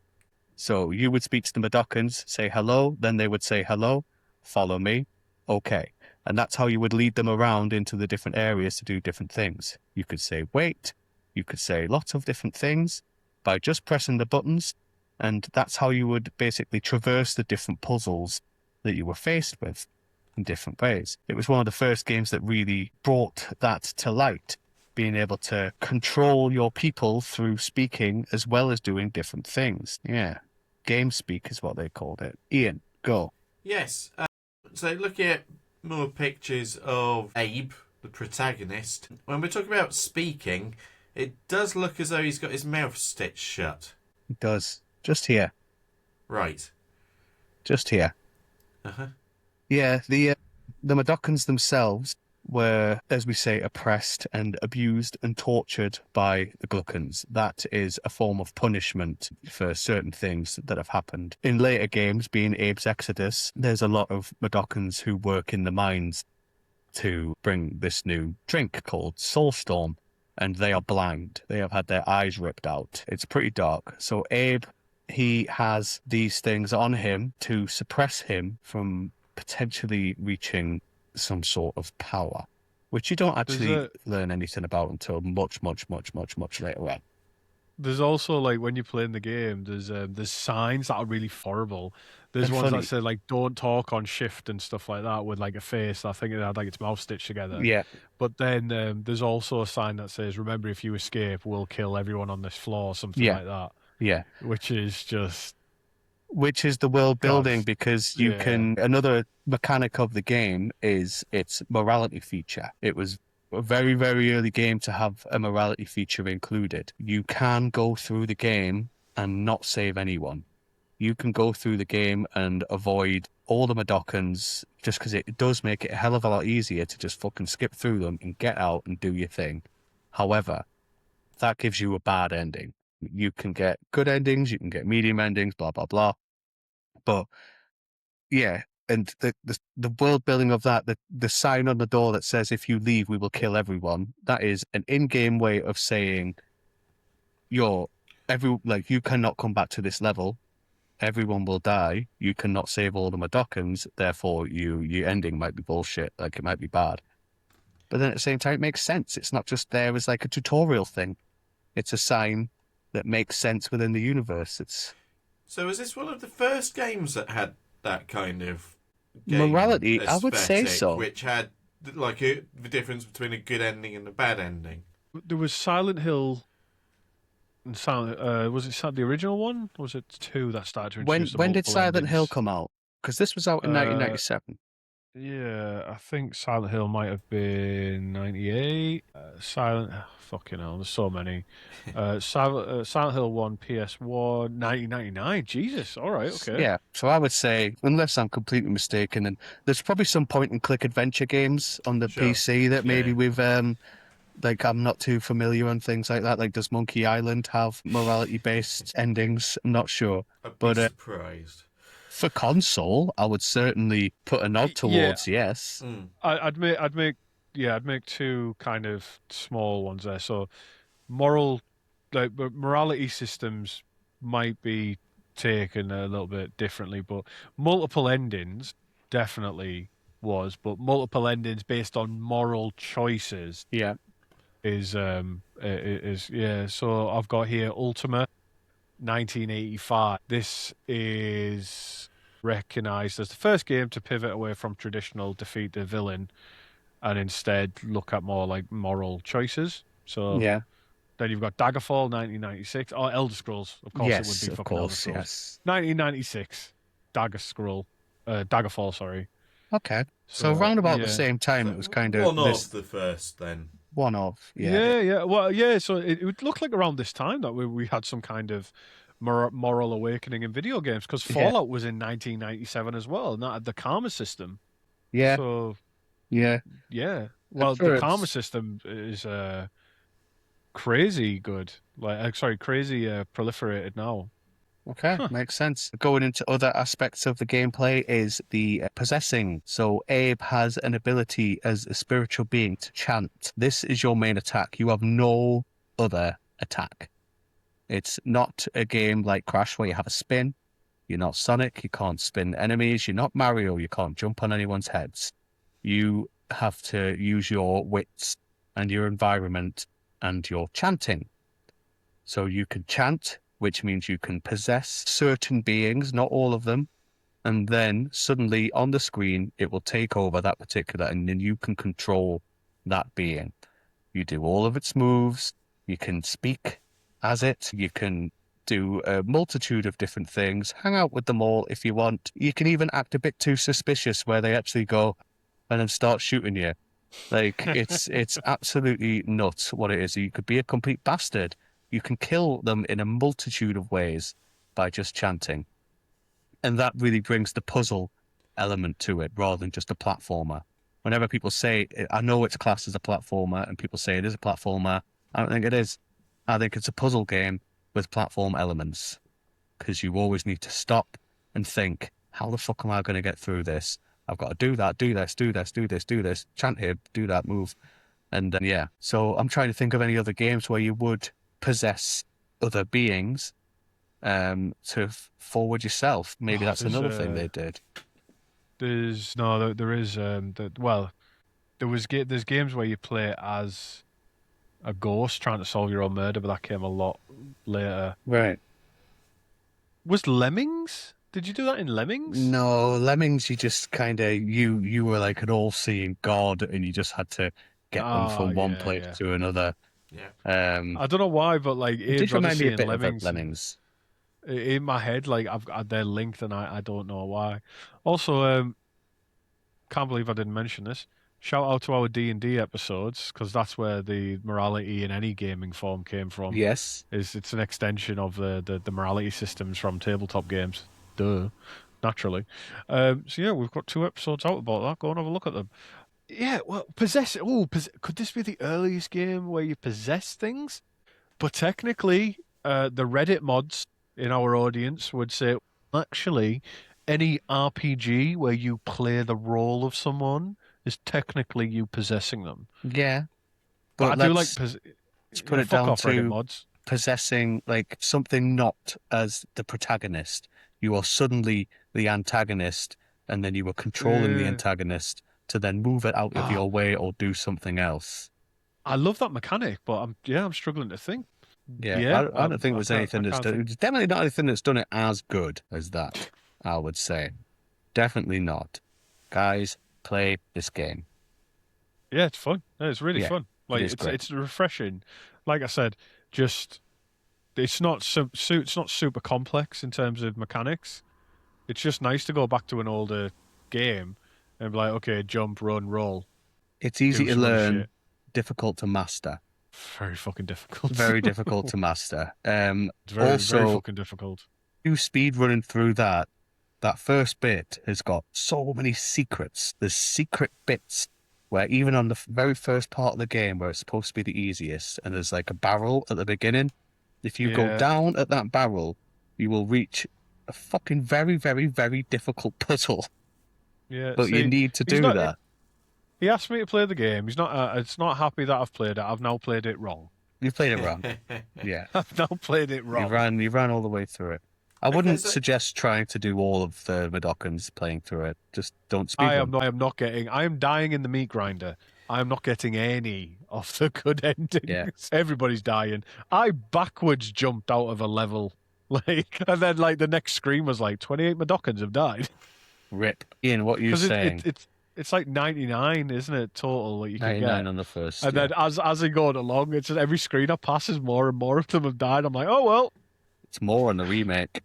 So you would speak to the Madokans, say hello, then they would say hello, follow me, okay. And that's how you would lead them around into the different areas to do different things. You could say wait, you could say lots of different things by just pressing the buttons, and that's how you would basically traverse the different puzzles that you were faced with in different ways. It was one of the first games that really brought that to light, being able to control your people through speaking as well as doing different things. Yeah, game speak is what they called it. Ian, go. Yes. So looking at more pictures of Abe, the protagonist, when we're talking about speaking, it does look as though he's got his mouth stitched shut. It does. Just here. Right. Just here. Uh-huh. Yeah, the Madokans themselves were, as we say, oppressed and abused and tortured by the Gluckans. That is a form of punishment for certain things that have happened. In later games, being Abe's Exodus, there's a lot of Madokans who work in the mines to bring this new drink called Soulstorm, and they are blind. They have had their eyes ripped out. It's pretty dark. So Abe, he has these things on him to suppress him from potentially reaching some sort of power, which you don't actually learn anything about until much later on. There's also like when you're playing the game, there's signs that are really horrible. There's and ones that funny. say like "Don't talk on shift" and stuff like that with like a face. I think it had like its mouth stitched together. Yeah, But then there's also a sign that says "Remember, if you escape, we'll kill everyone on this floor," something yeah, like that. yeah. Which is just Which is the world God, building because you yeah. can. Another mechanic of the game is its morality feature. It was a very, very early game to have a morality feature included. You can go through the game and not save anyone. You can go through the game and avoid all the Madokans just because it does make it a hell of a lot easier to just fucking skip through them and get out and do your thing. However, that gives you a bad ending. You can get good endings, you can get medium endings, blah, blah, blah. But yeah, and the world building of that, the sign on the door that says if you leave, we will kill everyone, that is an in-game way of saying you cannot come back to this level. Everyone will die. You cannot save all the Madokans, therefore your ending might be bullshit, like it might be bad. But then at the same time, it makes sense. It's not just there as like a tutorial thing. It's a sign that makes sense within the universe. It's So is this one of the first games that had that kind of game morality, I would say aesthetic, so. which had like the difference between a good ending and a bad ending? There was Silent Hill and Silent. Was it the original one? Or was it two that started to introduce the When did multiple Silent Hill endings? come out? Because this was out in Uh, 1997. Yeah, I think Silent Hill might have been 98. Fucking hell, there's so many. Silent Hill 1, PS1, 1999. Jesus, all right, okay. Yeah, so I would say, unless I'm completely mistaken, and there's probably some point and click adventure games on the Sure. PC that Yeah. maybe we've like I'm not too familiar and things like that. Like, does Monkey Island have morality based endings? I'm not sure. I'd be But surprised. for console, I would certainly put a nod Yeah, towards yes. Mm. I'd make two kind of small ones there. So moral, but morality systems might be taken a little bit differently, but multiple endings definitely was, but multiple endings based on moral choices Yeah, is yeah. So I've got here Ultima 1985. This is recognized as the first game to pivot away from traditional defeat the villain and instead look at more like moral choices. So yeah, then you've got Daggerfall 1996. Oh, Elder Scrolls. Of course it would yes, be of fucking Elder course, Scrolls. yes. 1996. Daggerfall, sorry. Okay, so So around about the yeah. same time, So it was kind of one this of the first then. one of yeah, Yeah. Well, yeah. So it would look like around this time that we had some kind of moral awakening in video games because yeah, Fallout was in 1997 as well, and that had the karma system. yeah, So yeah. yeah. At Well, the karma first. system is crazy good. Like, sorry, crazy proliferated now. Okay, Huh. makes sense. Going into other aspects of the gameplay is the possessing. So Abe has an ability as a spiritual being to chant. This is your main attack. You have no other attack. It's not a game like Crash where you have a spin. You're not Sonic. You can't spin enemies. You're not Mario. You can't jump on anyone's heads. You have to use your wits and your environment and your chanting. So you can chant, which means you can possess certain beings, not all of them, and then suddenly on the screen it will take over that particular, and then you can control that being. You do all of its moves, you can speak as it, you can do a multitude of different things, hang out with them all if you want. You can even act a bit too suspicious where they actually go and then start shooting you. Like it's absolutely nuts what it is. You could be a complete bastard. You can kill them in a multitude of ways by just chanting. And that really brings the puzzle element to it rather than just a platformer. Whenever people say, I know it's classed as a platformer, and people say it is a platformer, I don't think it is. I think it's a puzzle game with platform elements because you always need to stop and think, how the fuck am I going to get through this? I've got to do that, do this, do this, do this, do this, chant here, do that, move. And yeah, so I'm trying to think of any other games where you would possess other beings to forward yourself. Maybe Oh, that's another thing they did. there's no, there is well, there's games where you play as a ghost trying to solve your own murder, but that came a lot later. Right. Was Lemmings? Did you do that in Lemmings? No, Lemmings, you just kind of you were like an all-seeing god, and you just had to get them Ah, from one yeah, place yeah. to another. Yeah. Um, I don't know why, but like it did Abe's remind me Odyssey a and bit of Lemmings Lemmings. in my head, like I've got they're linked, and I don't know why. Also, can't believe I didn't mention this. Shout out to our D&D episodes because that's where the morality in any gaming form came from. Yes. It's an extension of the morality systems from tabletop games. Duh, naturally. So yeah, we've got 2 episodes out about that. Go and have a look at them. Yeah, well, possess. Oh, could this be the earliest game where you possess things? But technically, the Reddit mods in our audience would say, actually, any RPG where you play the role of someone is technically you possessing them. Yeah, But I but do like, let's put yeah, it fuck down off Reddit to mods. possessing like something not as the protagonist. You are suddenly the antagonist, and then you are controlling the Yeah. antagonist to then move it out of Ah, your way or do something else. I love that mechanic, but I'm struggling to think. Yeah, Yeah, I don't think I there's can't I anything that's can't done. think. It's definitely not anything that's done it as good as that. I would say, definitely not. Guys, play this game. Yeah, it's fun. Yeah, it's really Yeah, fun. it Like is great. it's refreshing. Like I said, just it's not it's not super complex in terms of mechanics. It's just nice to go back to an older game and be like, okay, jump, run, roll, It's easy do to some other learn, shit. difficult to master. Very fucking difficult. Very difficult to master. It's very, very Also, fucking difficult. you speed running through that. That first bit has got so many secrets. There's secret bits where even on the very first part of the game where it's supposed to be the easiest, and there's like a barrel at the beginning. If you go Yeah, down at that barrel, you will reach a fucking very, very, very difficult puzzle. yeah. But you See, need to he's do not. that. He asked me to play the game. He's not. It's not happy that I've played it. I've now played it wrong. You played it wrong. Yeah. I've now played it wrong. You ran all the way through it. I Okay, wouldn't so suggest trying to do all of the Medokans playing through it. Just don't speedrun. I am not getting. I am dying in the meat grinder. I am not getting any of the good Yeah. endings. Everybody's dying. I backwards jumped out of a level, like, and then like the next screen was like 28 Medokans have died Rip. Ian, what are you because saying? it's like 99, isn't it, total that you can 99 get. on the first. And Yeah. then as they go along, it's just every screen I pass is more and more of them have died. I'm like, oh well. It's more on the remake.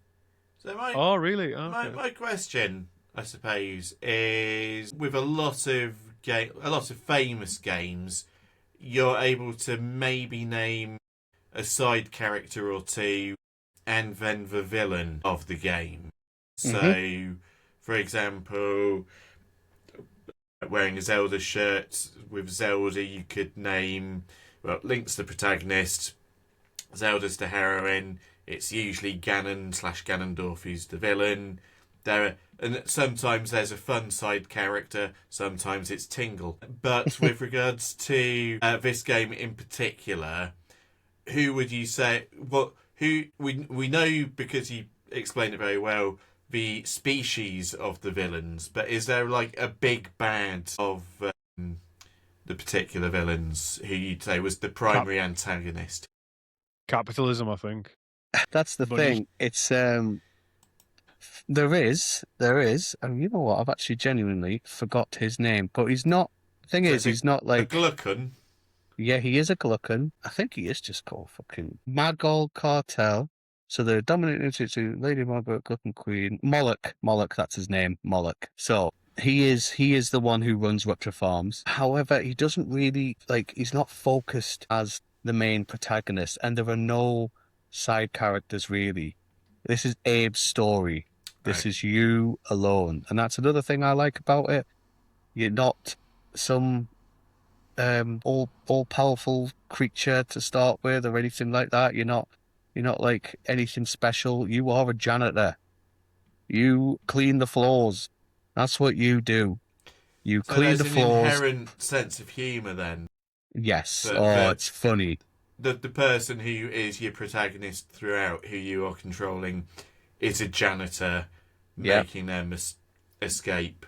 so my Oh really? my Okay. my question, I suppose, is with a lot of famous games, you're able to maybe name a side character or two and then the villain of the game. So, for example, wearing a Zelda shirt with Zelda, you could name, well, Link's the protagonist, Zelda's the heroine. It's usually Ganon/Ganondorf who's the villain. And sometimes there's a fun side character. Sometimes it's Tingle. But with regards to this game in particular, who would you say? Who we know because you explained it very well. The species of the villains, but is there like a big bad of the particular villains who you'd say was the primary antagonist? Capitalism, I think. That's the But he's thing. It's there is, and you know what? I've actually genuinely forgot his name. But he's not. The thing So is, it's he's not a like. Glukkon. Yeah, he is a Glukkon. I think he is just called fucking Magol Cartel. So the dominant institute, Lady Margaret, Glukkon Queen, Moloch, that's his name, Moloch. So he is the one who runs Rupture Farms. However, he doesn't really like he's not focused as the main protagonist, and there are no side characters really. This is Abe's story. This Right. is you alone. And that's another thing I like about it. You're not some all powerful creature to start with or anything like that. You're not like anything special. You are a janitor. You clean the floors. That's what you do. You So clean there's the an floors. inherent sense of humour then. Yes. But Oh, it's funny. the person who is your protagonist throughout, who you are controlling, is a janitor, Yep. making them escape,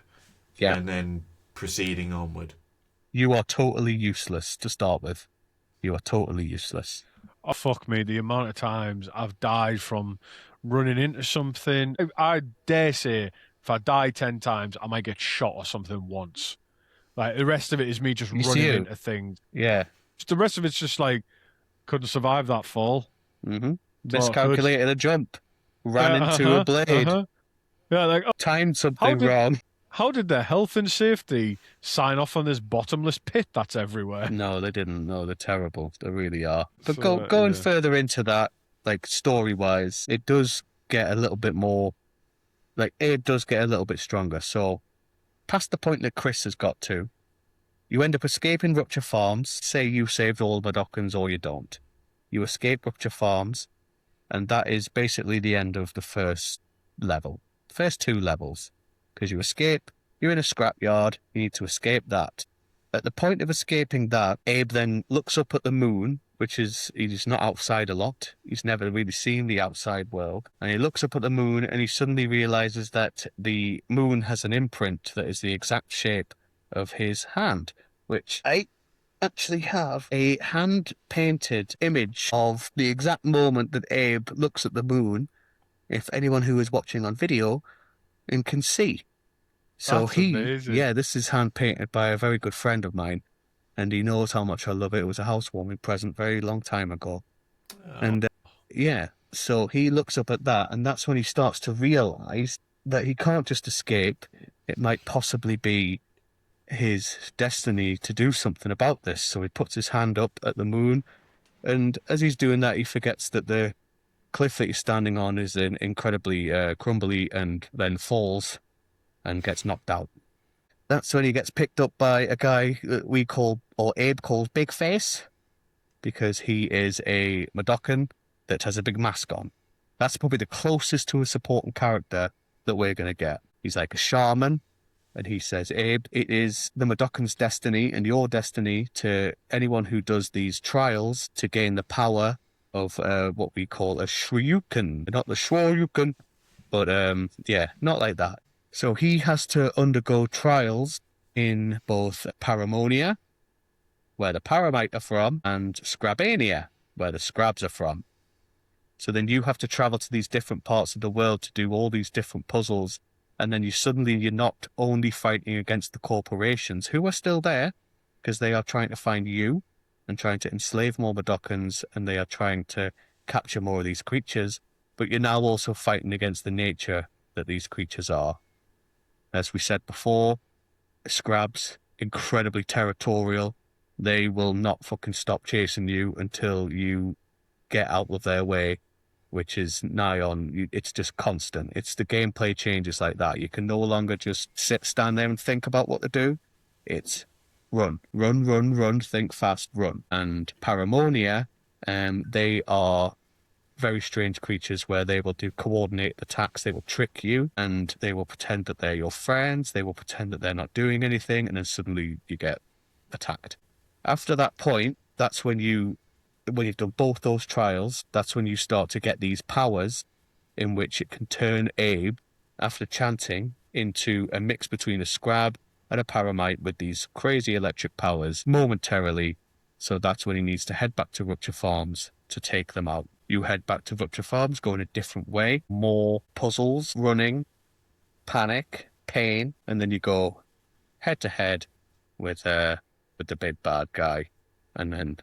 Yeah. and then proceeding onward. You are totally useless to start with. you are totally useless. Oh, fuck me, the amount of times I've died from running into something. I dare say, if I die 10 times, I might get shot or something once. Like, the rest of it is me just You see running you? into things. Yeah. The rest of it's just like, couldn't survive that fall. Mm-hmm. Thought I could. Miscalculated a jump. Ran Yeah, into a blade. Yeah, like, oh, Timed how something did wrong. how did the health and safety sign off on this bottomless pit that's everywhere? No, they didn't. No, they're terrible. They really are. But So, going yeah. further into that, like story-wise, it does get a little bit more. Like Abe does get a little bit stronger. So past the point that Chris has got to, you end up escaping Rupture Farms. Say you saved all the Dockins or you don't. You escape Rupture Farms, and that is basically the end of the first level. First 2 levels. Because you escape, you're in a scrapyard, you need to escape that. At the point of escaping that, Abe then looks up at the moon, which is, he's not outside a lot. He's never really seen the outside world. And he looks up at the moon and he suddenly realizes that the moon has an imprint that is the exact shape of his hand, which I actually have a hand-painted image of the exact moment that Abe looks at the moon, if anyone who is watching on video and can see. So That's amazing. this is hand-painted by a very good friend of mine, and he knows how much I love it. It was a housewarming present very long time ago. Oh. And so he looks up at that, and that's when he starts to realize that he can't just escape. It might possibly be his destiny to do something about this. So he puts his hand up at the moon, and as he's doing that, he forgets that the cliff that he's standing on is incredibly crumbly, and then falls and gets knocked out. That's when he gets picked up by a guy that we call, or Abe calls, Big Face, because he is a Madokan that has a big mask on. That's probably the closest to a supporting character that we're going to get. He's like a shaman, and he says, Abe, it is the Madokan's destiny and your destiny to anyone who does these trials to gain the power of what we call a Shryuken. Not the Shoryuken, but not like that. So he has to undergo trials in both Paramonia, where the Paramite are from, and Scrabania, where the Scrabs are from. So then you have to travel to these different parts of the world to do all these different puzzles, and then you're not only fighting against the corporations, who are still there, because they are trying to find you, and trying to enslave more Madokans, and they are trying to capture more of these creatures, but you're now also fighting against the nature that these creatures are. As we said before, Scrabs, incredibly territorial. They will not fucking stop chasing you until you get out of their way, which is nigh on. It's just constant. It's the gameplay changes like that. You can no longer just stand there and think about what to do. It's run, run, run, run, think fast, run. And Paramonia, they are very strange creatures where they will do coordinated attacks. They will trick you, and they will pretend that they're your friends. They will pretend that they're not doing anything, and then suddenly you get attacked. After that point, that's when you've done both those trials, that's when you start to get these powers in which it can turn Abe, after chanting, into a mix between a Scrab and a Paramite with these crazy electric powers momentarily. So that's when he needs to head back to Rupture Farms to take them out. You head back to Rupture Farms, go in a different way, more puzzles, running, panic, pain, and then you go head to head with the big bad guy, and then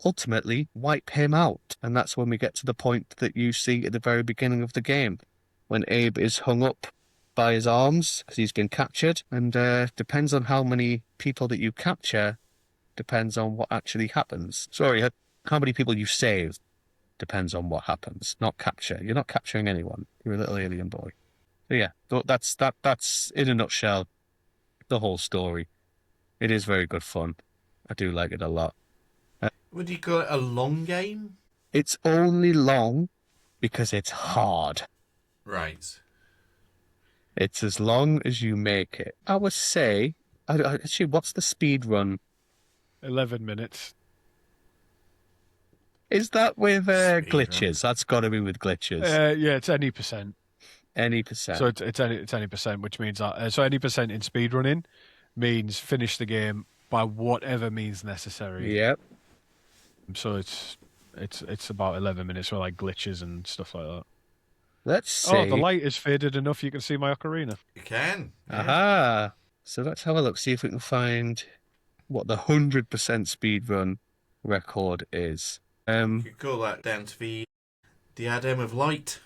ultimately wipe him out. And that's when we get to the point that you see at the very beginning of the game, when Abe is hung up by his arms because he's been captured, and depends on how many people that you capture, depends on what actually happens. Sorry, how many people you save depends on what happens, not capture. You're not capturing anyone. You're a little alien boy. So yeah, that's in a nutshell the whole story. It is very good fun. I do like it a lot. Would you call it a long game? It's only long because it's hard. Right. It's as long as you make it. I would say, actually, what's the speed run? 11 minutes. Is that with Speed glitches? run. That's got to be with glitches. Yeah, it's any percent. Any percent. So it's any percent, which means that so any percent in speedrunning means finish the game by whatever means necessary. Yep. So it's about 11 minutes with like glitches and stuff like that. Let's Oh, the see. light is faded enough you can see my ocarina. You can. Yeah. Aha. So let's have a look, see if we can find what the 100% speedrun record is. You could call that down to the diadem of light.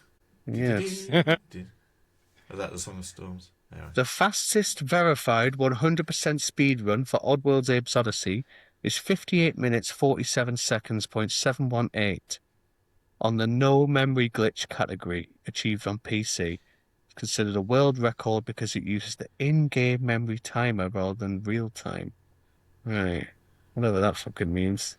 Yes. Do-do-do. Oh, that the Song of Storms. Anyway. The fastest verified 100% speedrun for Oddworld's Abe's Odyssey is 58 minutes 47 seconds .718 on the no memory glitch category, achieved on PC. It's considered a world record because it uses the in-game memory timer rather than real time. Right. Whatever that fucking means.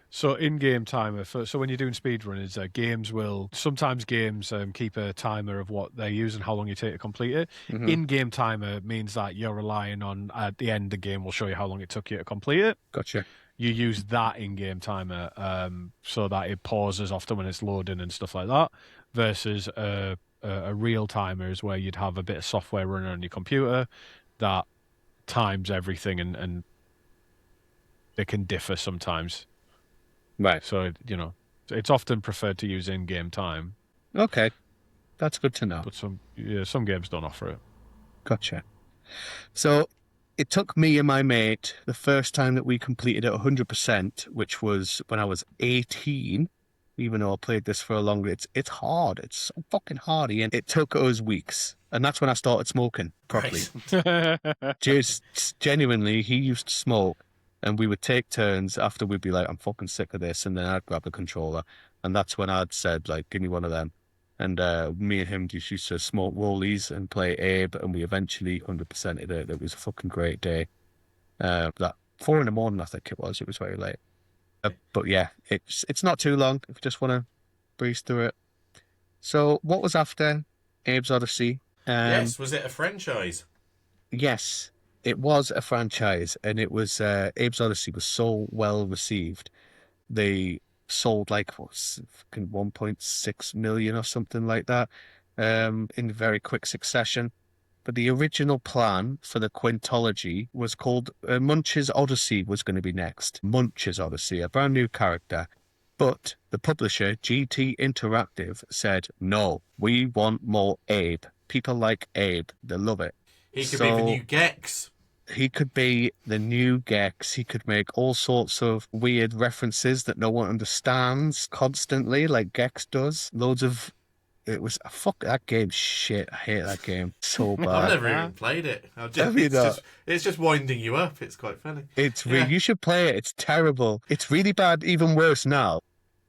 So in-game timer. So when you're doing speedrunners, sometimes games keep a timer of what they use and how long you take to complete it. Mhm. In-game timer means that you're relying on at the end the game will show you how long it took you to complete it. Gotcha. You use that in-game timer so that it pauses often when it's loading and stuff like that. Versus a real timer is where you'd have a bit of software running on your computer that times everything and it can differ sometimes. Right. So, it's often preferred to use in-game time, Okay. That's good to know. but some games don't offer it. Gotcha. So it took me and my mate the first time that we completed it 100%, which was when I was 18, even though I played this for a longer. It's hard. It's so fucking hard, Ian. It took us weeks. And that's when I started smoking properly. Right. Just genuinely, he used to smoke. And we would take turns after we'd be like, I'm fucking sick of this. And then I'd grab the controller. And that's when I'd said, like, give me one of them. And me and him just used to smoke rollies and play Abe. And we eventually 100%ed it. It was a fucking great day. That 4 in the morning, I think it was. It was very late. But yeah, it's not too long if you just want to breeze through it. So what was after Abe's Odyssey? Yes, was it a franchise? Yes. It was a franchise, and it was Abe's Odyssey was so well received. They sold like fucking 1.6 million or something like that in very quick succession. But the original plan for the quintology was called Munch's Odyssey was going to be next. Munch's Odyssey, a brand new character. But the publisher, GT Interactive, said, no, we want more Abe. People like Abe. They love it. He could be the new Gex. He could be the new Gex. He could make all sorts of weird references that no one understands constantly, like Gex does. Fuck that game. Shit, I hate that game so bad. I've never even played it. It's just winding you up. It's quite funny. You should play it. It's terrible. It's really bad, even worse now.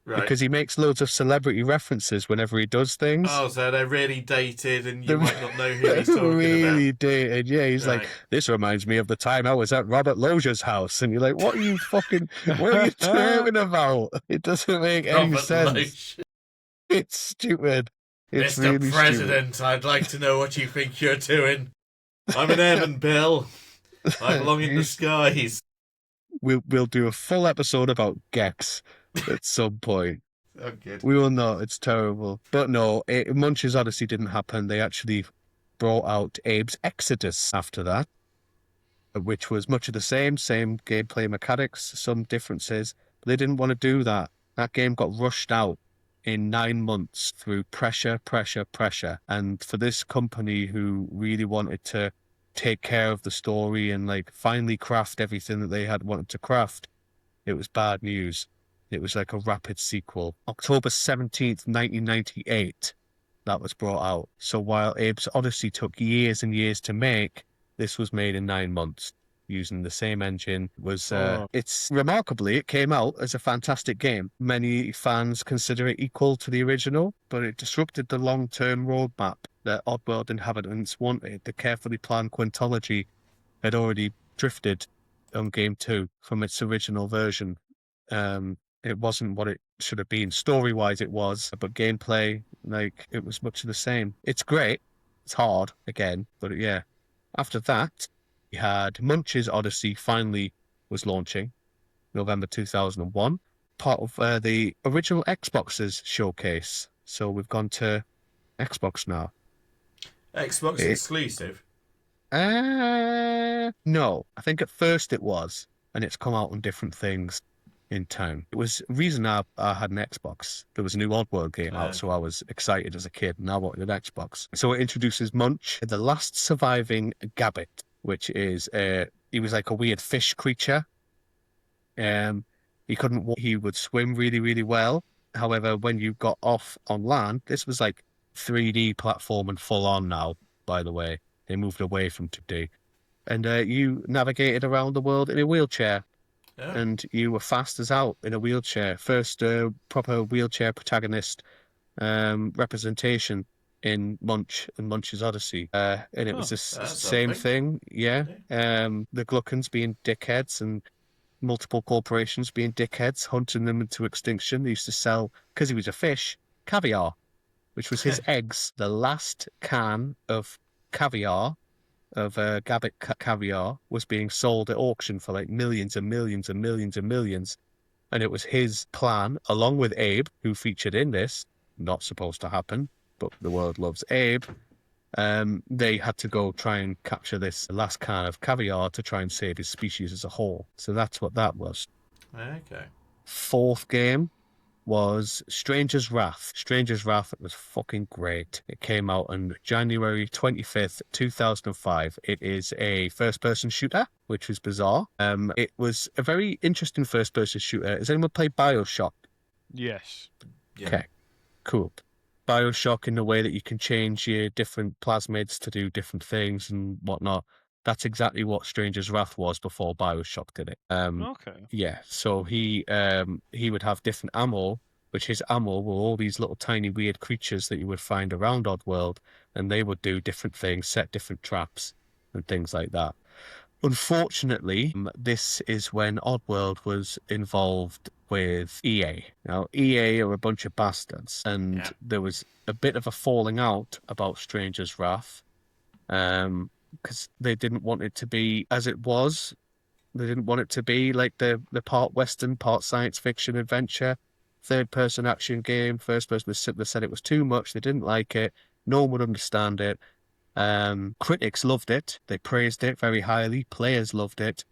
Right. Because he makes loads of celebrity references whenever he does things. Oh, so they're really dated and you might not know who he's talking really about. dated, yeah. He's Right. like, this reminds me of the time I was at Robert Loja's house. And you're like, what are you talking about? It doesn't make any Robert sense. Loach. It's stupid. It's Mr. really President, I'd like to know what you think you're doing. I'm an airman, Bill. I belong in the skies. We'll do a full episode about Gex at some point. Oh, good. We will not. It's terrible. But no, Munch's Odyssey didn't happen. They actually brought out Abe's Exodus after that, which was much of the same gameplay mechanics, some differences. But they didn't want to do that. That game got rushed out in 9 months through pressure. And for this company who really wanted to take care of the story and like finally craft everything that they had wanted to craft, it was bad news. It was like a rapid sequel. October 17th, 1998, that was brought out. So while Abe's Odyssey took years and years to make, this was made in 9 months using the same engine. It's remarkably, it came out as a fantastic game. Many fans consider it equal to the original, but it disrupted the long-term roadmap that Oddworld inhabitants wanted. The carefully planned quintology had already drifted on Game 2 from its original version. It wasn't what it should have been. Story-wise, it was, but gameplay, it was much of the same. It's great. It's hard, again, but yeah. After that, we had Munch's Odyssey finally was launching, November 2001, part of the original Xbox's showcase. So we've gone to Xbox now. Xbox exclusive? No, I think at first it was, and it's come out on different things. in town. It was the reason I had an Xbox. There was a new Oddworld game out, so I was excited as a kid, and I wanted an Xbox. So it introduces Munch, the last surviving Gabbit, which is he was like a weird fish creature. He couldn't walk, he would swim really, really well. However, when you got off on land, this was like 3D platform and full on now, by the way. They moved away from 2D. And you navigated around the world in a wheelchair. Yeah. And you were fast as out in a wheelchair. First proper wheelchair protagonist representation in Munch and Munch's Oddysee. And it was the same thing, yeah. The Gluckans being dickheads and multiple corporations being dickheads, hunting them into extinction. They used to sell, because he was a fish, caviar, which was his eggs. The last can of caviar, of Gabbit caviar, was being sold at auction for like millions and millions and millions and millions. And it was his plan, along with Abe, who featured in this, not supposed to happen, but the world loves Abe. They had to go try and capture this last can of caviar to try and save his species as a whole. So that's what that was. Okay. Fourth game was Stranger's Wrath. Stranger's Wrath was fucking great. It came out on January 25th, 2005. It is a first-person shooter, which was bizarre. It was a very interesting first-person shooter. Has anyone played BioShock? Yes. Yeah. Okay, cool. BioShock in the way that you can change your different plasmids to do different things and whatnot. That's exactly what Stranger's Wrath was before BioShock did it. Okay. Yeah, so he would have different ammo, which his ammo were all these little tiny weird creatures that you would find around Oddworld, and they would do different things, set different traps and things like that. Unfortunately, this is when Oddworld was involved with EA. Now, EA are a bunch of bastards, and there was a bit of a falling out about Stranger's Wrath, because they didn't want it to be as it was. They didn't want it to be like the part Western, part science fiction adventure, third-person action game, first person. They said it was too much. They didn't like it. No one would understand it. Critics loved it. They praised it very highly. Players loved it.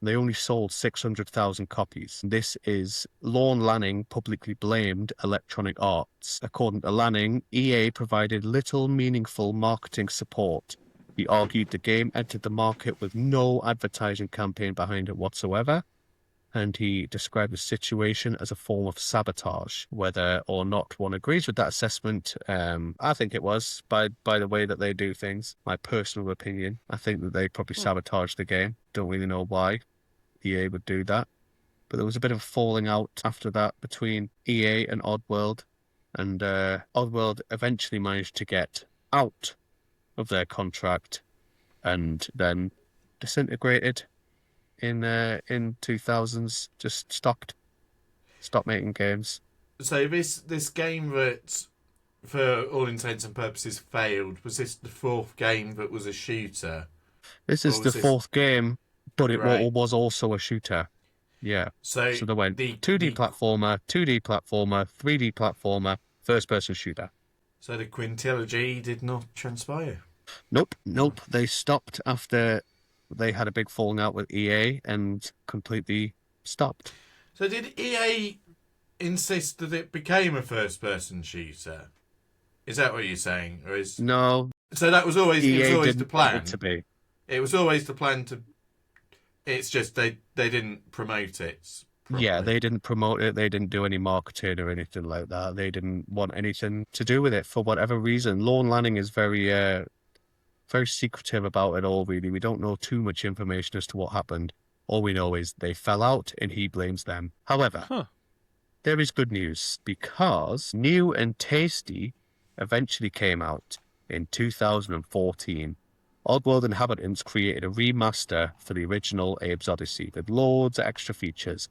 They only sold 600,000 copies. This is Lorne Lanning publicly blamed Electronic Arts. According to Lanning, EA provided little meaningful marketing support. He argued the game entered the market with no advertising campaign behind it whatsoever, and he described the situation as a form of sabotage. Whether or not one agrees with that assessment, I think it was, by the way that they do things. My personal opinion, I think that they probably sabotaged the game. Don't really know why EA would do that. But there was a bit of a falling out after that between EA and Oddworld, and Oddworld eventually managed to get out of their contract and then disintegrated in 2000s, just stopped making games. So this game that, for all intents and purposes, failed, was this the fourth game that was a shooter? This is the fourth game, but it was also a shooter. Yeah. So they went 2D platformer, 3D platformer, first-person shooter. So the quintilogy did not transpire? Nope. They stopped after they had a big falling out with EA and completely stopped. So did EA insist that it became a first-person shooter? Is that what you're saying, or is no? So that was always the plan. Want it to be. It was always the plan to. It's just they didn't promote it properly. Yeah, they didn't promote it. They didn't do any marketing or anything like that. They didn't want anything to do with it for whatever reason. Lorne Lanning is very secretive about it all, really. We don't know too much information as to what happened. All we know is they fell out and he blames them. However, there is good news, because New and Tasty eventually came out in 2014. Oddworld Inhabitants created a remaster for the original Abe's Oddysee with loads of extra features,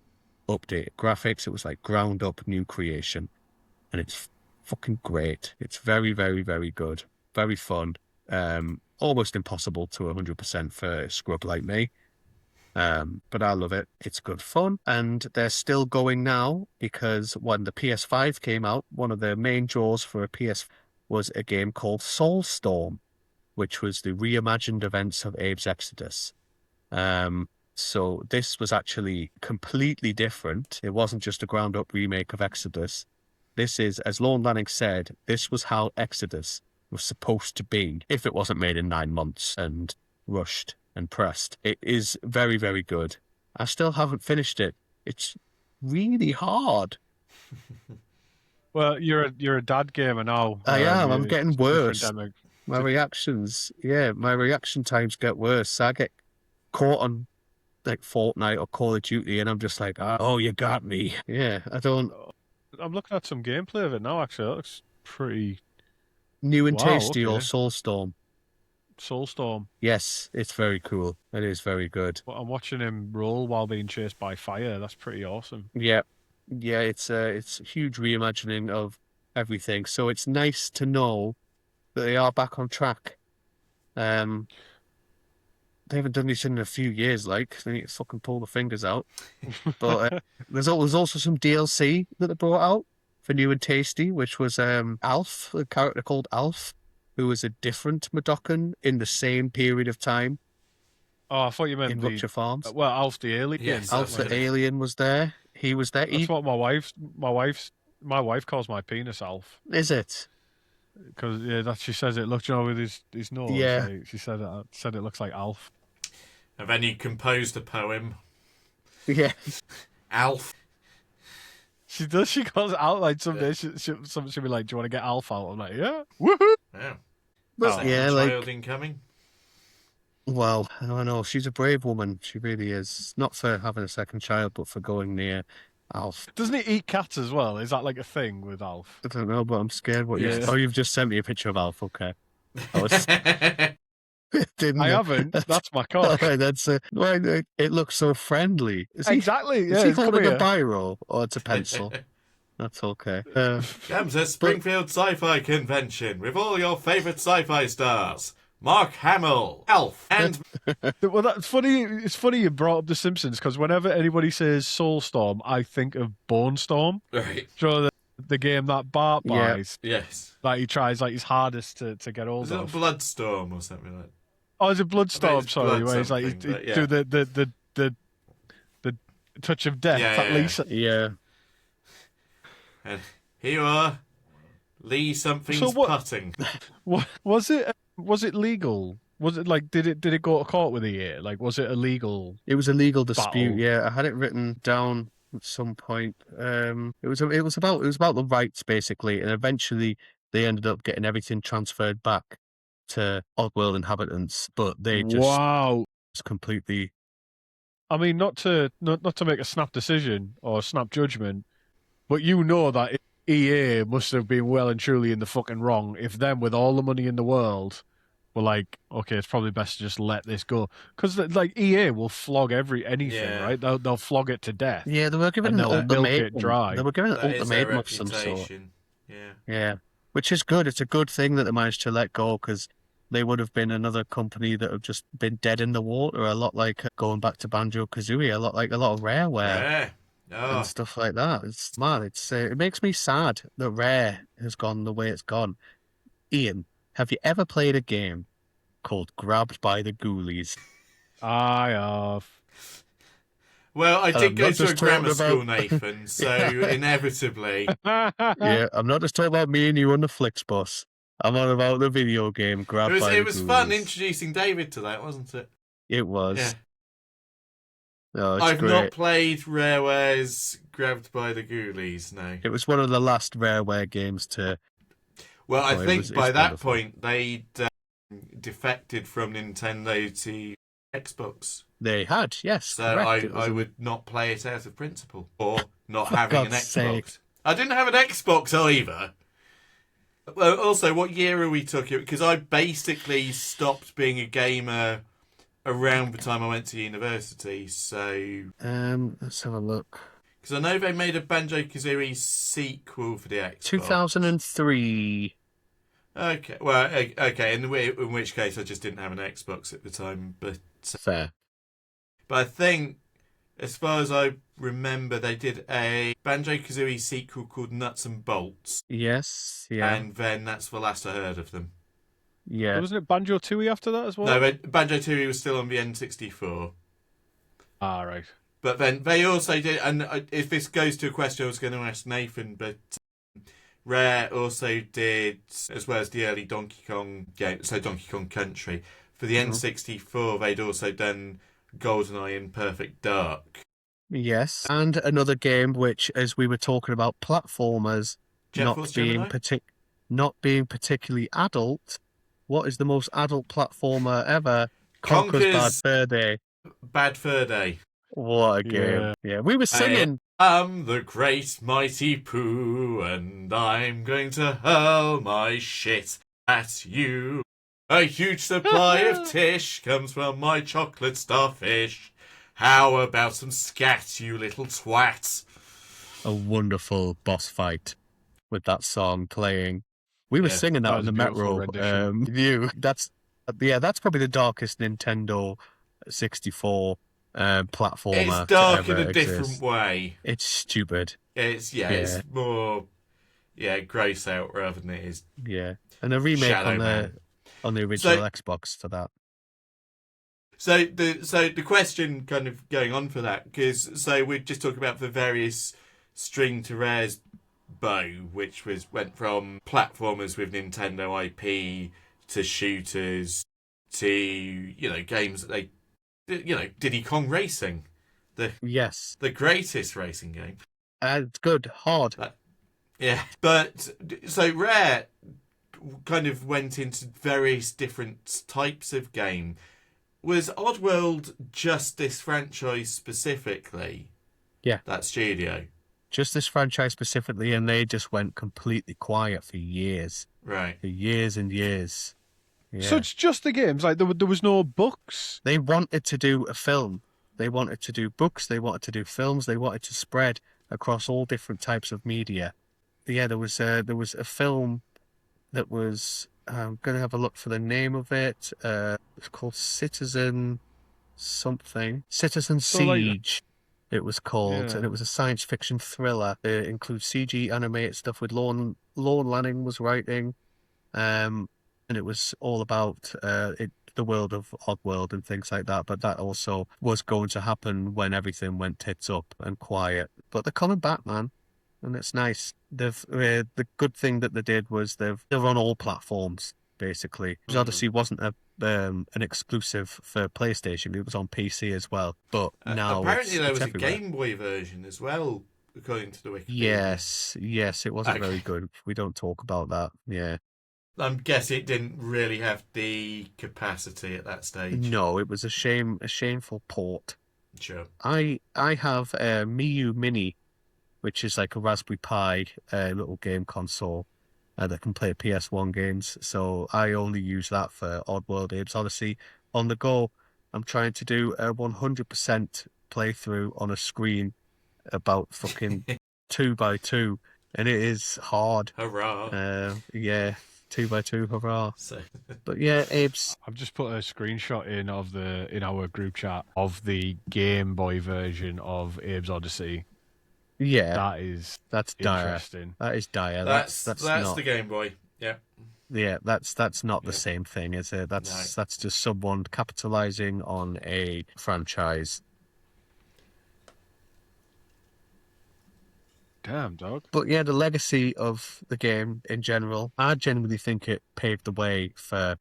updated graphics. It was like ground up new creation, and it's fucking great. It's very, very, very good. Very fun. Almost impossible to 100% for a scrub like me. But I love it. It's good fun. And they're still going now, because when the PS5 came out, one of the main draws for a PS was a game called Soulstorm, which was the reimagined events of Abe's Exodus. So this was actually completely different. It wasn't just a ground-up remake of Exodus. This is, as Lorne Lanning said, this was how Exodus was supposed to be if it wasn't made in 9 months and rushed and pressed. It is very, very good. I still haven't finished it. It's really hard. Well, you're a dad gamer now. I am. I'm It's getting a different worse. demo. My reactions, my reaction times get worse. I get caught on like Fortnite or Call of Duty, and I'm just like, oh, you got me. Yeah, I don't. I'm looking at some gameplay of it now. Actually, that looks pretty. New and Wow, tasty or okay. Soulstorm. Soulstorm. Yes, it's very cool. It is very good. Well, I'm watching him roll while being chased by fire. That's pretty awesome. Yeah, yeah, it's a huge reimagining of everything. So it's nice to know that they are back on track. They haven't done this in a few years, like they need to fucking pull the fingers out. But there's also some DLC that they brought out for New and Tasty, which was Alf, a character called Alf, who was a different Madokan in the same period of time Oh, I thought you meant in Rupture Farms. well, Alf the alien. Yes, Alf the alien was there. He was there. That's what my wife calls my penis Alf. Is it? Because she says it looks, with his nose. Yeah. Like, she said it looks like Alf. And then he composed a poem, Yeah. Alf. She does. She calls it out like someday. She'll be like, "Do you want to get Alf out?" I'm like, "Yeah, woohoo!" Yeah. But Second yeah, child incoming. well, I don't know. She's a brave woman. She really is. Not for having a second child, but for going near Alf. Doesn't he eat cats as well? Is that like a thing with Alf? I don't know, but I'm scared what Yeah. you... Oh, you've just sent me a picture of Alf. Okay. I was... Didn't I you? haven't. That's my cock. Alright, that's why it looks so friendly. Exactly. Is Yeah, he come holding a here. biro or it's a pencil? That's okay. Comes to Springfield Sci-Fi Convention with all your favourite sci-fi stars. Mark Hamill, Alf, and... Well, that's funny. It's funny you brought up The Simpsons because whenever anybody says Soulstorm, I think of Bone Storm. Right. So the game that Bart Yeah. buys, Yes. that he tries like his hardest to get hold Was it of. Bloodstorm or something like that? Oh, is it Bloodstorm? it's Sorry, Blood where he's like something, but yeah. do the touch of death Yeah, at yeah. least. Yeah. And here you are, Lee something's So what- putting. Was it legal? Was it like did it go to court with EA? Like was it illegal? It was a legal dispute. Battle. Yeah, I had it written down at some point. It was about the rights basically, and eventually they ended up getting everything transferred back to Oddworld inhabitants, but they just Wow. completely. I mean, not to make a snap decision or snap judgment, but you know that EA must have been well and truly in the fucking wrong if them with all the money in the world were like, okay, it's probably best to just let this go because like EA will flog anything, Yeah. right? They'll flog it to death. Yeah, they were given And an they'll milk it ultimatum. dry. They were given an That is their ultimatum of some sort. reputation. Yeah. Yeah, which is good. It's a good thing that they managed to let go because they would have been another company that have just been dead in the water. A lot like going back to Banjo-Kazooie, a lot of Rareware. Yeah. Oh. And stuff like that. It's mad. It makes me sad that Rare has gone the way it's gone. Ian, have you ever played a game called Grabbed by the Ghoulies? I have. Well, I did I'm go not to a just grammar talking school, about- Nathan, so inevitably. Yeah, I'm not just talking about me and you on the Flixbus. I'm on about the video game Grabbed by the It was fun Ghoulies. introducing David to that, wasn't it? It was. Yeah. Oh, it's I've great. not played Rareware's Grabbed by the Ghoulies, no. It was one of the last Rareware games to. Well, I Oh, think it's by that wonderful. point they'd defected from Nintendo to Xbox. They had, yes. So correct. It was I a- would not play it out of principle. Or not For having an God's Xbox. sake. I didn't have an Xbox either. Well, also, what year are we talking? Because I basically stopped being a gamer around the time I went to university. So, Let's have a look. because I know they made a Banjo-Kazooie sequel for the Xbox. 2003. Okay, well, okay. In which case, I just didn't have an Xbox at the time. But Fair. I think, as far as I remember, they did a Banjo-Kazooie sequel called Nuts and Bolts. Yes, yeah. And then that's the last I heard of them. Yeah. Wasn't it Banjo Tooie after that as well? No, but Banjo-Tooie was still on the N64. Ah, right. But then they also did, and if this goes to a question I was going to ask Nathan, but Rare also did, as well as the early Donkey Kong game, so Donkey Kong Country. For the Mhm. N64, they'd also done GoldenEye and Perfect Dark. Yes. And another game which, as we were talking about platformers Jet Force Gemini? not being particularly adult, what is the most adult platformer ever? Conker's Bad Conker's Fur Day. Bad Fur Day. What a game. Yeah. Yeah, we were I singing. am the great mighty Pooh, and I'm going to hurl my shit at you. A huge supply of tish comes from my chocolate starfish. How about some scat, you little twat? A wonderful boss fight with that song playing. We were Yeah. singing that That on was the a beautiful metro. rendition. View. That's probably the darkest Nintendo 64 It's platformer to dark in ever a different exist. way. It's stupid. It's Yeah, more gross out rather than it is yeah. And a remake Shadow Man. on the So original Xbox to that. the question kind of going on for that, because so we're just talking about the various string to rares bow, which went from platformers with Nintendo IP to shooters to games that Diddy Kong Racing, the Yes. the greatest racing game. It's good. Hard. That, yeah, but so Rare kind of went into various different types of game. Was Oddworld just this franchise specifically? Yeah. That studio, Just this franchise specifically, and they just went completely quiet for years. right? For years and years. So Yeah. it's just the games. Like there was no books. They wanted to do a film. They wanted to do books. They wanted to do films. They wanted to spread across all different types of media. Yeah, there was a film that was. I'm going to have a look for the name of it. It's called Citizen something. Citizen So like, Siege. It was called, and yeah. it was a science fiction thriller. It includes CG animated stuff with Lorne Lanning was writing. And it was all about the world of Oddworld and things like that. But that also was going to happen when everything went tits up and quiet. But they're coming back, man, and it's nice. The good thing that they did was they're on all platforms basically. Mm. Odyssey wasn't an exclusive for PlayStation; it was on PC as well. But now Apparently, there it's was a everywhere. Game Boy version as well, according to the Wikipedia. Yes, it wasn't very Okay. good. We don't talk about that. Yeah. I'm guessing it didn't really have the capacity at that stage. No, it was a shameful port. Sure. I have a Miu Mini, which is like a Raspberry Pi little game console that can play PS1 games. So I only use that for Oddworld Apes Odyssey. On the go, I'm trying to do a 100% playthrough on a screen about fucking 2x2, and it is hard. Hurrah! Yeah, 2x2, hurrah. So, But yeah, Apes, I've just put a screenshot in our group chat of the Game Boy version of Abe's Odyssey. yeah. That is That's dire. interesting. That is dire. That's that's not. the Game Boy. Yeah. Yeah, that's not the Yeah. same thing, is it? No. That's just someone capitalizing on a franchise. Damn, dog. But yeah, the legacy of the game in general, I genuinely think it paved the way for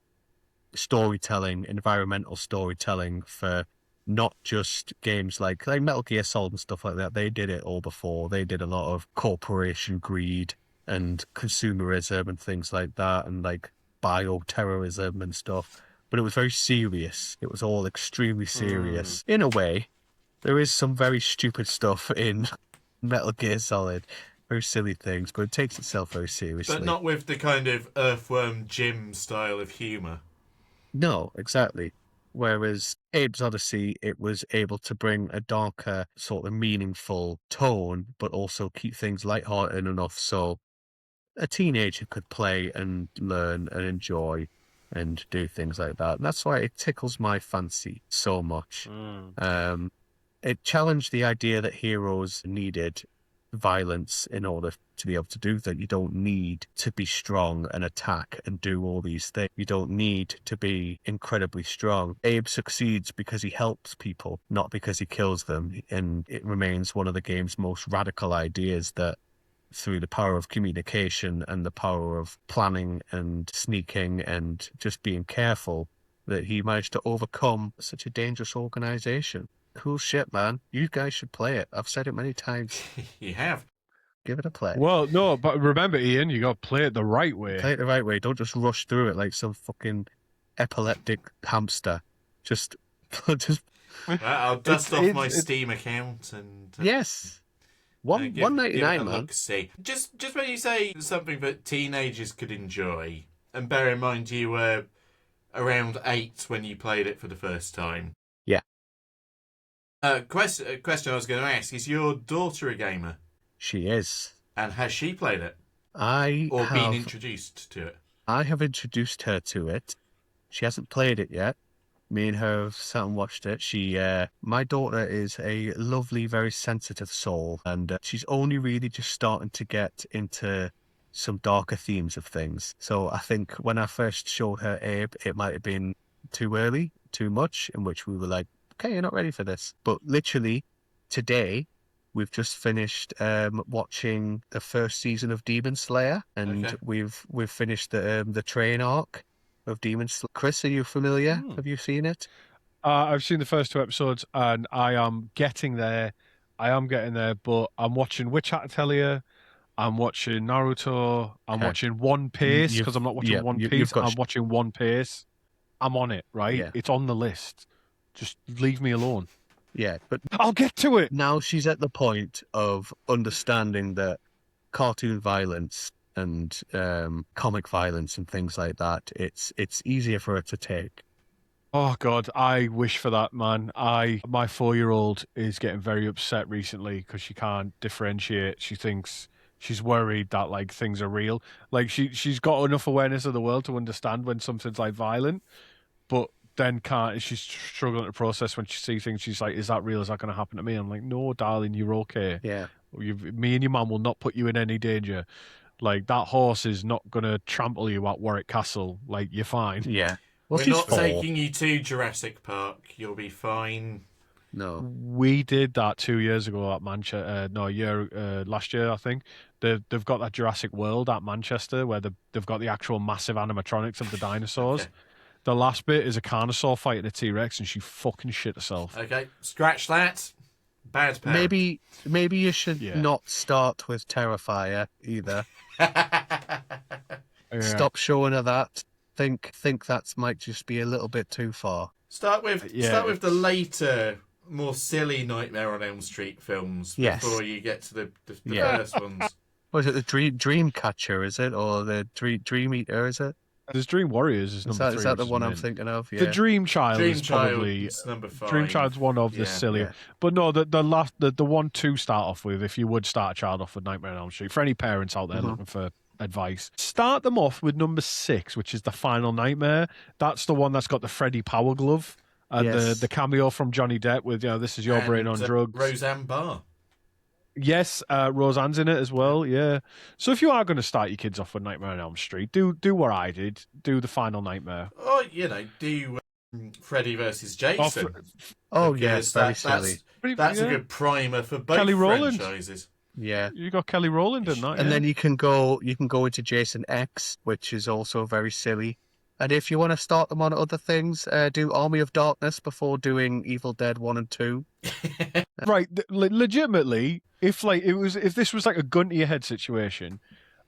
storytelling, environmental storytelling for not just games like Metal Gear Solid and stuff like that. They did it all before. They did a lot of corporation greed and consumerism and things like that, and like bioterrorism and stuff. But it was very serious. It was all extremely Mm. serious. In a way, there is some very stupid stuff in Metal Gear Solid, very silly things, but it takes itself very But seriously. not with the kind of Earthworm Jim style of humour. No, exactly. Whereas Abe's Odyssey, it was able to bring a darker, sort of meaningful tone, but also keep things lighthearted enough so a teenager could play and learn and enjoy and do things like that. And that's why it tickles my fancy so much. Mm. Um, it challenged the idea that heroes needed violence in order to be able to do that. You don't need to be strong and attack and do all these things. You don't need to be incredibly strong. Abe succeeds because he helps people, not because he kills them. And it remains one of the game's most radical ideas that through the power of communication and the power of planning and sneaking and just being careful, that he managed to overcome such a dangerous organization. Cool shit, man. You guys should play it. I've said it many times. You have. Give it a play. Well, no, but remember, Ian, you got to play it the right way. Play it the right way. Don't just rush through it like some fucking epileptic hamster. Just Well, I'll dust off my Steam account and yes. $1.99, man. Look-see. Just when you say something that teenagers could enjoy, and bear in mind you were around 8 when you played it for the first time. Yeah. Question I was going to ask, is your daughter a gamer? She is. And has she played it? Been introduced to it? I have introduced her to it. She hasn't played it yet. Me and her have sat and watched it. My daughter is a lovely, very sensitive soul, and she's only really just starting to get into some darker themes of things. So I think when I first showed her Abe, it might have been too early, too much, in which we were like, okay, you're not ready for this. But literally today, we've just finished watching the first season of Demon Slayer, and we've finished the train arc of Demon Slayer. Chris, are you familiar? Have you seen it? I've seen the first 2 episodes, and I am getting there. But I'm watching Witch Hat Atelier. I'm watching Naruto. I'm watching One Piece because I'm not watching One Piece. I'm watching One Piece. I'm on it, right? Yeah. It's on the list. Just leave me alone. Yeah, but I'll get to it. now she's at the point of understanding that cartoon violence and comic violence and things like that, it's easier for her to take. Oh God, I wish for that, man. My 4-year-old is getting very upset recently because she can't differentiate. She thinks she's worried that like things are real. Like she's got enough awareness of the world to understand when something's like violent, but then can't. She's struggling to process when she sees things. She's like, "Is that real? Is that going to happen to me?" I'm like, "No, darling, you're okay. Yeah. Me and your mum will not put you in any danger. Like that horse is not going to trample you at Warwick Castle. Like you're fine." Yeah. Well, We're she's not 4. taking you to Jurassic Park. You'll be fine. No. We did that 2 years ago at Manchester. Last year, I think. They've got that Jurassic World at Manchester where they've got the actual massive animatronics of the dinosaurs. Okay. The last bit is a Carnosaur fighting a T-Rex, and she fucking shit herself. Okay, scratch that. Bad parent. Maybe you should not start with Terrifier either. Yeah. Stop showing her that. Think that might just be a little bit too far. Start with the later, more silly Nightmare on Elm Street films before you get to the first ones. What is it? The Dream Catcher, is it, or the Dream Eater? Is it? There's Dream Warriors is number 3. Is that the one I'm thinking of? Yeah. The Dream Child is probably is number 5. Dream Child's one of the sillier. Yeah. But no, the one to start off with, if you would start a child off with Nightmare on Elm Street, for any parents out there looking for advice, start them off with number 6, which is The Final Nightmare. That's the one that's got the Freddy Power Glove and the cameo from Johnny Depp with this is your brain on drugs. Roseanne Barr. Yes, Roseanne's in it as well. Yeah. So if you are going to start your kids off with Nightmare on Elm Street, do what I did. Do The Final Nightmare. Or do Freddy versus Jason. Yes, very silly. That's a good primer for both Kelly franchises. Yeah, you got Kelly Rowland in that, and then you can go into Jason X, which is also very silly. And if you want to start them on other things, do Army of Darkness before doing Evil Dead 1 and 2. Right, legitimately, if this was like a gun to your head situation,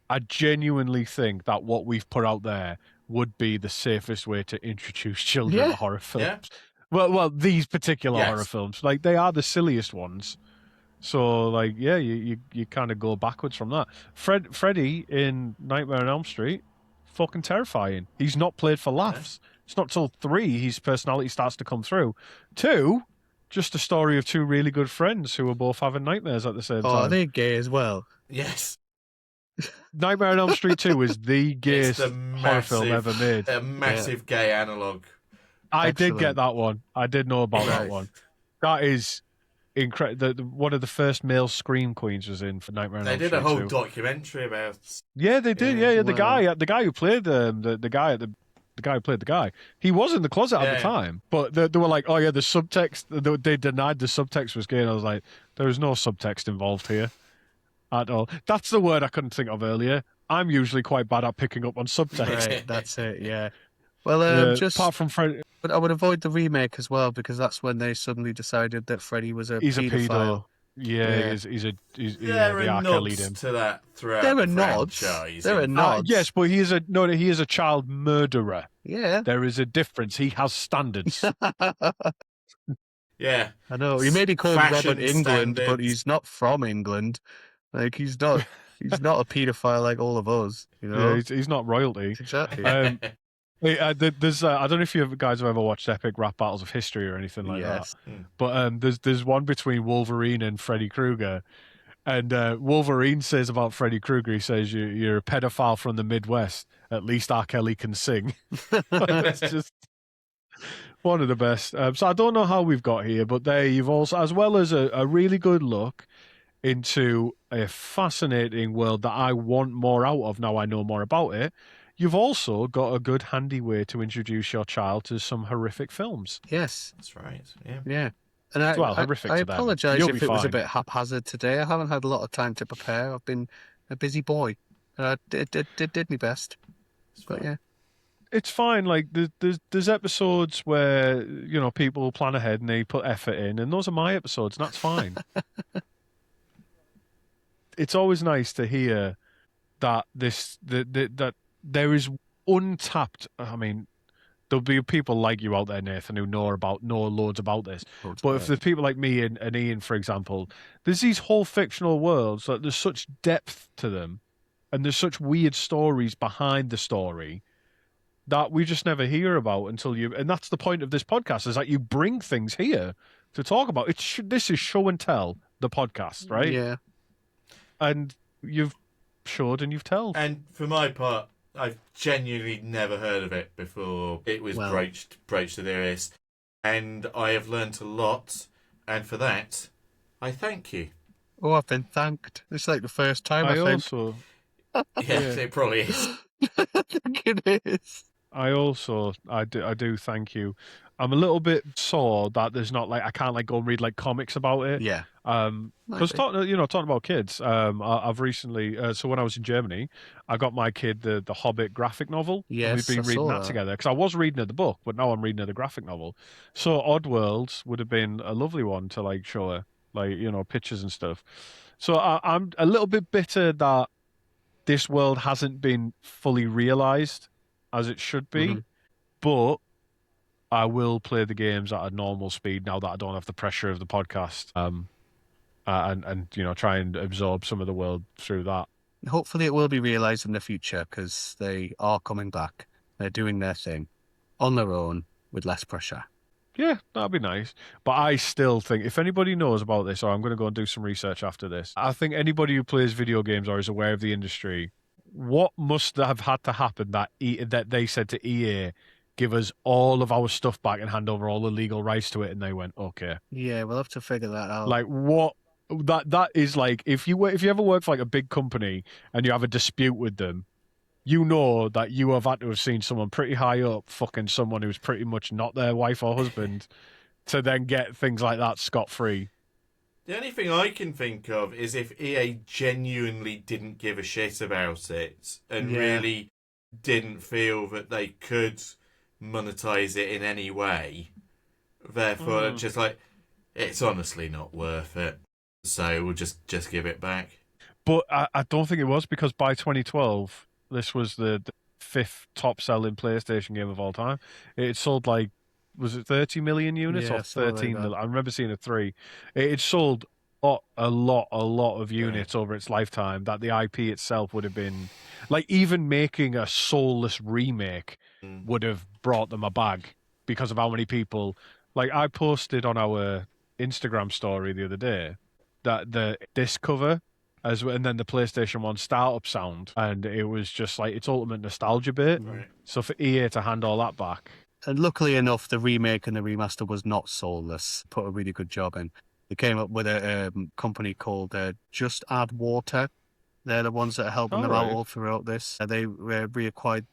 I genuinely think that what we've put out there would be the safest way to introduce children to horror films. Yeah. Well, these particular horror films, like they are the silliest ones. So, like, you kind of go backwards from that. Freddy in Nightmare on Elm Street, fucking terrifying. He's not played for laughs. It's not till 3 his personality starts to come through. 2, just a story of 2 really good friends who are both having nightmares at the same time. Oh, are they gay as well? Yes. Nightmare on Elm Street 2 is the gayest horror film ever made. A massive gay analogue. I did get that one. I did know about that one. That is one of the first male scream queens was in for Nightmare on They Elm did a Street whole 2. documentary about. Yeah, they did. Yeah. Yeah. Wow. The guy who played the guy who played the guy, he was in the closet at the Yeah. time. But they were like, oh yeah, the subtext. They denied the subtext was gay. And I was like, there is no subtext involved here at all. That's the word I couldn't think of earlier. I'm usually quite bad at picking up on subtext. Right, that's it. Yeah. Well, Apart from Fred, but I would avoid the remake as well because that's when they suddenly decided that Freddy was a he's a paedophile. pedo. Yeah, Yeah. yeah, the There are R. Kelly'd nods him. to that throughout There the are nods. franchise. There are nods. Yes, but he is a child murderer. Yeah. There is a difference. He has standards. Yeah. I know. He maybe called Fashion Robert England, but standards. he's not from England. Like he's not a paedophile like all of us, you know? Yeah, he's not royalty. Exactly. There's I don't know if you guys have ever watched epic rap battles of history or anything like Yes. that, but there's one between Wolverine and Freddy Krueger, and Wolverine says about Freddy Krueger, he says you're a pedophile from the Midwest. At least R. Kelly can sing. It's just one of the best. So I don't know how we've got here, but there you've also, as well as a really good look into a fascinating world that I want more out of now I know more about it. You've also got a good handy way to introduce your child to some horrific films. Yes. That's right. Yeah. Yeah. And I horrific to them. apologise You'll if be it was a fine. bit haphazard today. I haven't had a lot of time to prepare. I've been a busy boy. And I did my best. But yeah. It's fine. Like there's episodes where people plan ahead and they put effort in, and those are my episodes, and that's fine. It's always nice to hear that that there is untapped. I mean, there'll be people like you out there, Nathan, who know loads about this. But if there's people like me and Ian, for example, there's these whole fictional worlds that there's such depth to them, and there's such weird stories behind the story that we just never hear about until you. And that's the point of this podcast: is that you bring things here to talk about. This is show and tell, the podcast, right? Yeah. And you've showed and you've told. And for my part, I've genuinely never heard of it before it was broached to the ears. And I have learnt a lot, and for that, I thank you. Oh, I've been thanked. It's like the first time I think. Also, Yes, it probably is. I think it is. I do thank you. I'm a little bit sore that there's not I can't go and read comics about it. Yeah. Because talking about kids, I've recently so when I was in Germany, I got my kid the Hobbit graphic novel. Yes, and we've been I reading saw that that. together because I was reading the book, but now I'm reading the graphic novel. So Oddworld would have been a lovely one to show her, pictures and stuff. So I'm a little bit bitter that this world hasn't been fully realized as it should be, but I will play the games at a normal speed now that I don't have the pressure of the podcast. And try and absorb some of the world through that. Hopefully it will be realised in the future because they are coming back. They're doing their thing on their own with less pressure. Yeah, that'd be nice. But I still think if anybody knows about this, or I'm going to go and do some research after this, I think anybody who plays video games or is aware of the industry, what must have had to happen that they said to EA, give us all of our stuff back and hand over all the legal rights to it, and they went, okay. Yeah, we'll have to figure that out. What that is if you ever work for a big company and you have a dispute with them, that you have had to have seen someone pretty high up fucking someone who's pretty much not their wife or husband to then get things like that scot-free. The only thing I can think of is if EA genuinely didn't give a shit about it and really didn't feel that they could monetize it in any way. Therefore, just it's honestly not worth it. So we'll just give it back. But I don't think it was, because by 2012, this was the fifth top-selling PlayStation game of all time. It sold was it 30 million units or 13 million? I remember seeing a 3. It sold a lot of units over its lifetime, that the IP itself would have been... even making a soulless remake would have brought them a bag because of how many people... I posted on our Instagram story the other day that the disc cover... and then the PlayStation 1 startup sound, and it was just its ultimate nostalgia bit. Right. So for EA to hand all that back. And luckily enough, the remake and the remaster was not soulless. Put a really good job in. They came up with a company called Just Add Water. They're the ones that are helping them out Alright. all throughout this. They reacquired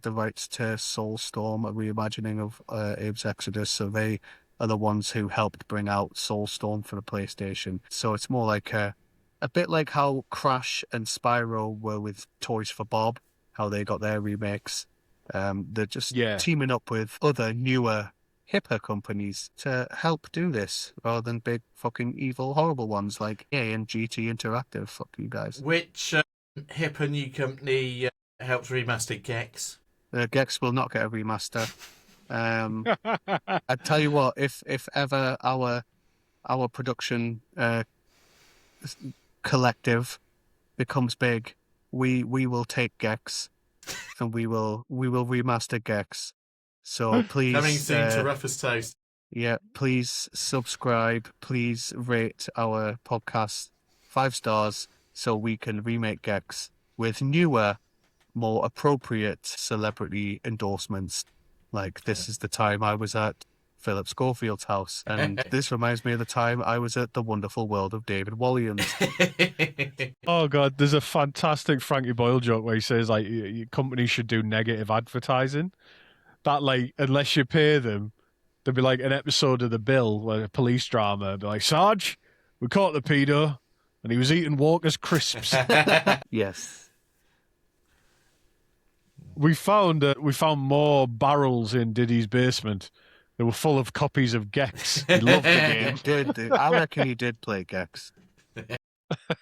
the rights to Soulstorm, a reimagining of Abe's Exodus. So they are the ones who helped bring out Soulstorm for the PlayStation. So it's more like a bit like how Crash and Spyro were with Toys for Bob, how they got their remakes. They're just Yeah. teaming up with other newer, hipper companies to help do this rather than big fucking evil horrible ones like EA and GT Interactive. Fuck you guys. Which hipper new company helped remaster Gex? Gex will not get a remaster. I tell you what, if ever our production collective becomes big, we will take Gex and we will remaster Gex. So please, Coming soon to Rough as Toast. yeah, please subscribe. Please rate our podcast 5 stars so we can remake Gex with newer, more appropriate celebrity endorsements. Like, this is the time I was at Philip Schofield's house, and this reminds me of the time I was at the wonderful world of David Walliams. Oh god, there's a fantastic Frankie Boyle joke where he says like companies should do negative advertising. That like unless you pay them, there'd be like an episode of The Bill, like a police drama. It'd be like, Sarge, we caught the pedo, and he was eating Walker's crisps. Yes. We found more barrels in Diddy's basement. They were full of copies of Gex. He loved the game. I reckon he did play Gex.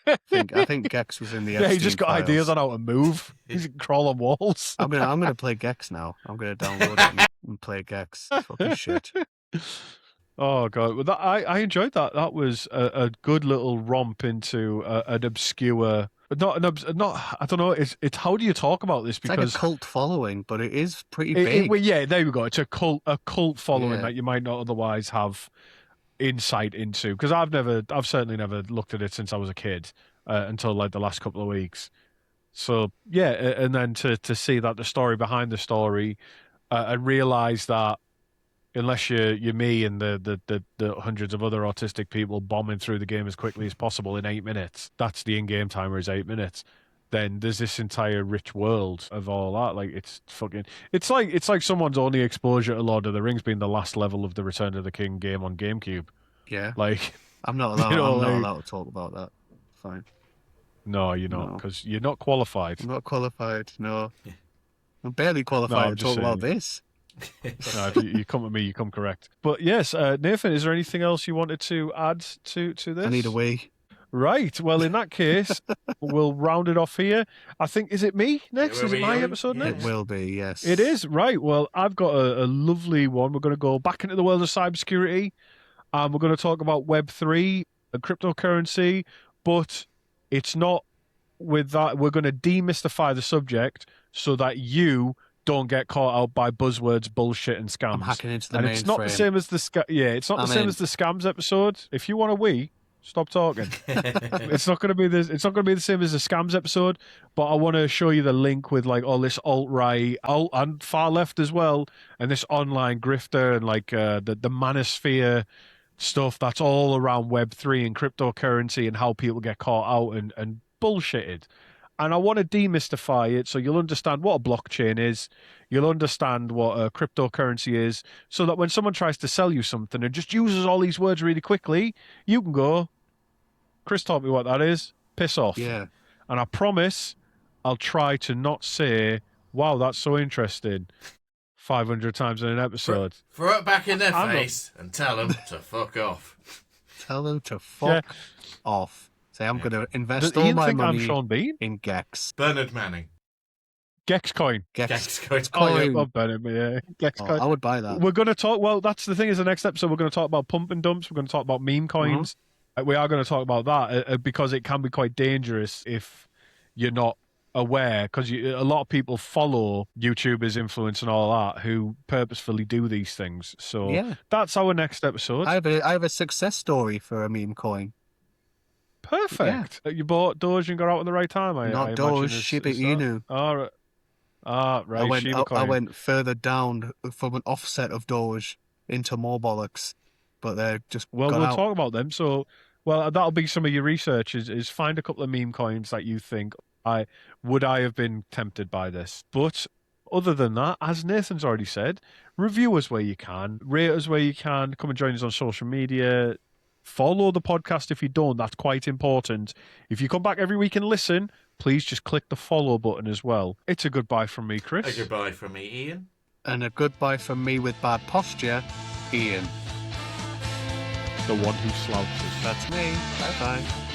I think Gex was in the Yeah, he Epstein just got files. ideas on how to move. He can crawl on walls. I'm gonna play Gex now. I'm gonna download it and play Gex. Fucking shit. Oh god, well, I enjoyed that. That was a good little romp into an obscure, not I don't know. It's how do you talk about this? It's like a cult following, but it is pretty big. Well, yeah, there we go. It's a cult following Yeah. that you might not otherwise have insight into. Because I've certainly never looked at it since I was a kid until like the last couple of weeks. So yeah, and then to see that the story behind the story and realize that unless you're me and the hundreds of other autistic people bombing through the game as quickly as possible in 8 minutes, that's the in-game timer is 8 minutes. Then there's this entire rich world of all that. Like it's like someone's only exposure to Lord of the Rings being the last level of the Return of the King game on GameCube. Yeah. Like I'm not allowed. you know, I'm not like- allowed to talk about that. Fine. no, you're not No. because you're not qualified. I'm not qualified. No. I'm barely qualified I'm to just talk about saying. this. No, if you come with me, you come correct. But yes, Nathan, is there anything else you wanted to add to this? I need a wee. Right. Well, in that case, we'll round it off here. I think, is it me next? will Is it be my you. episode Yeah. next? It will be, yes. It is. Right. Well, I've got a lovely one. We're going to go back into the world of cybersecurity and we're going to talk about Web3 and cryptocurrency, but it's not with that. We're going to demystify the subject so that you don't get caught out by buzzwords, bullshit, and scams. I'm hacking into the And mainframe. it's not the same as the it's not the I'm same in. as the scams episode. If you want a wee, stop talking. It's not going to be this. It's not going to be the same as the scams episode. But I want to show you the link with like all this alt right, alt and far left as well, and this online grifter and like the manosphere stuff that's all around Web3 and cryptocurrency and how people get caught out and bullshitted. And I want to demystify it so you'll understand what a blockchain is, you'll understand what a cryptocurrency is, so that when someone tries to sell you something and just uses all these words really quickly, you can go, Chris taught me what that is, piss off. Yeah. And I promise I'll try to not say, wow, that's so interesting, 500 times in an episode. Throw it back in their I'm not- face and tell them to fuck off. Tell them to fuck off. Say, I'm going to invest Does all Ian my think I'm money Sean Bean? in Gex. Bernard Manning. Gexcoin. Gex coin. Oh, yeah, Coin. I've done it, but yeah. Oh, Gexcoin. I would buy that. We're going to talk. Well, that's the thing. Is the next episode we're going to talk about pump and dumps. We're going to talk about meme coins. We are going to talk about that because it can be quite dangerous if you're not aware. Because a lot of people follow YouTubers, influence, and all that who purposefully do these things. So Yeah. that's our next episode. I have a success story for a meme coin. Perfect. You bought Doge and got out at the right time. I Not imagine Doge, is Shiba that? Inu. All right. Right. Shiba I coin. went further down from an offset of Doge into more bollocks. but they're just Well, gone we'll out. talk about them. So, well, that'll be some of your research is find a couple of meme coins that you think I have been tempted by this. But other than that, as Nathan's already said, review us where you can, rate us where you can, come and join us on social media. Follow the podcast if you don't. That's quite important. If you come back every week and listen, please just click the follow button as well. It's a goodbye from me, A Chris. goodbye from me, Ian. And a goodbye from me with bad posture, Ian. The one who slouches. That's me. Bye-bye.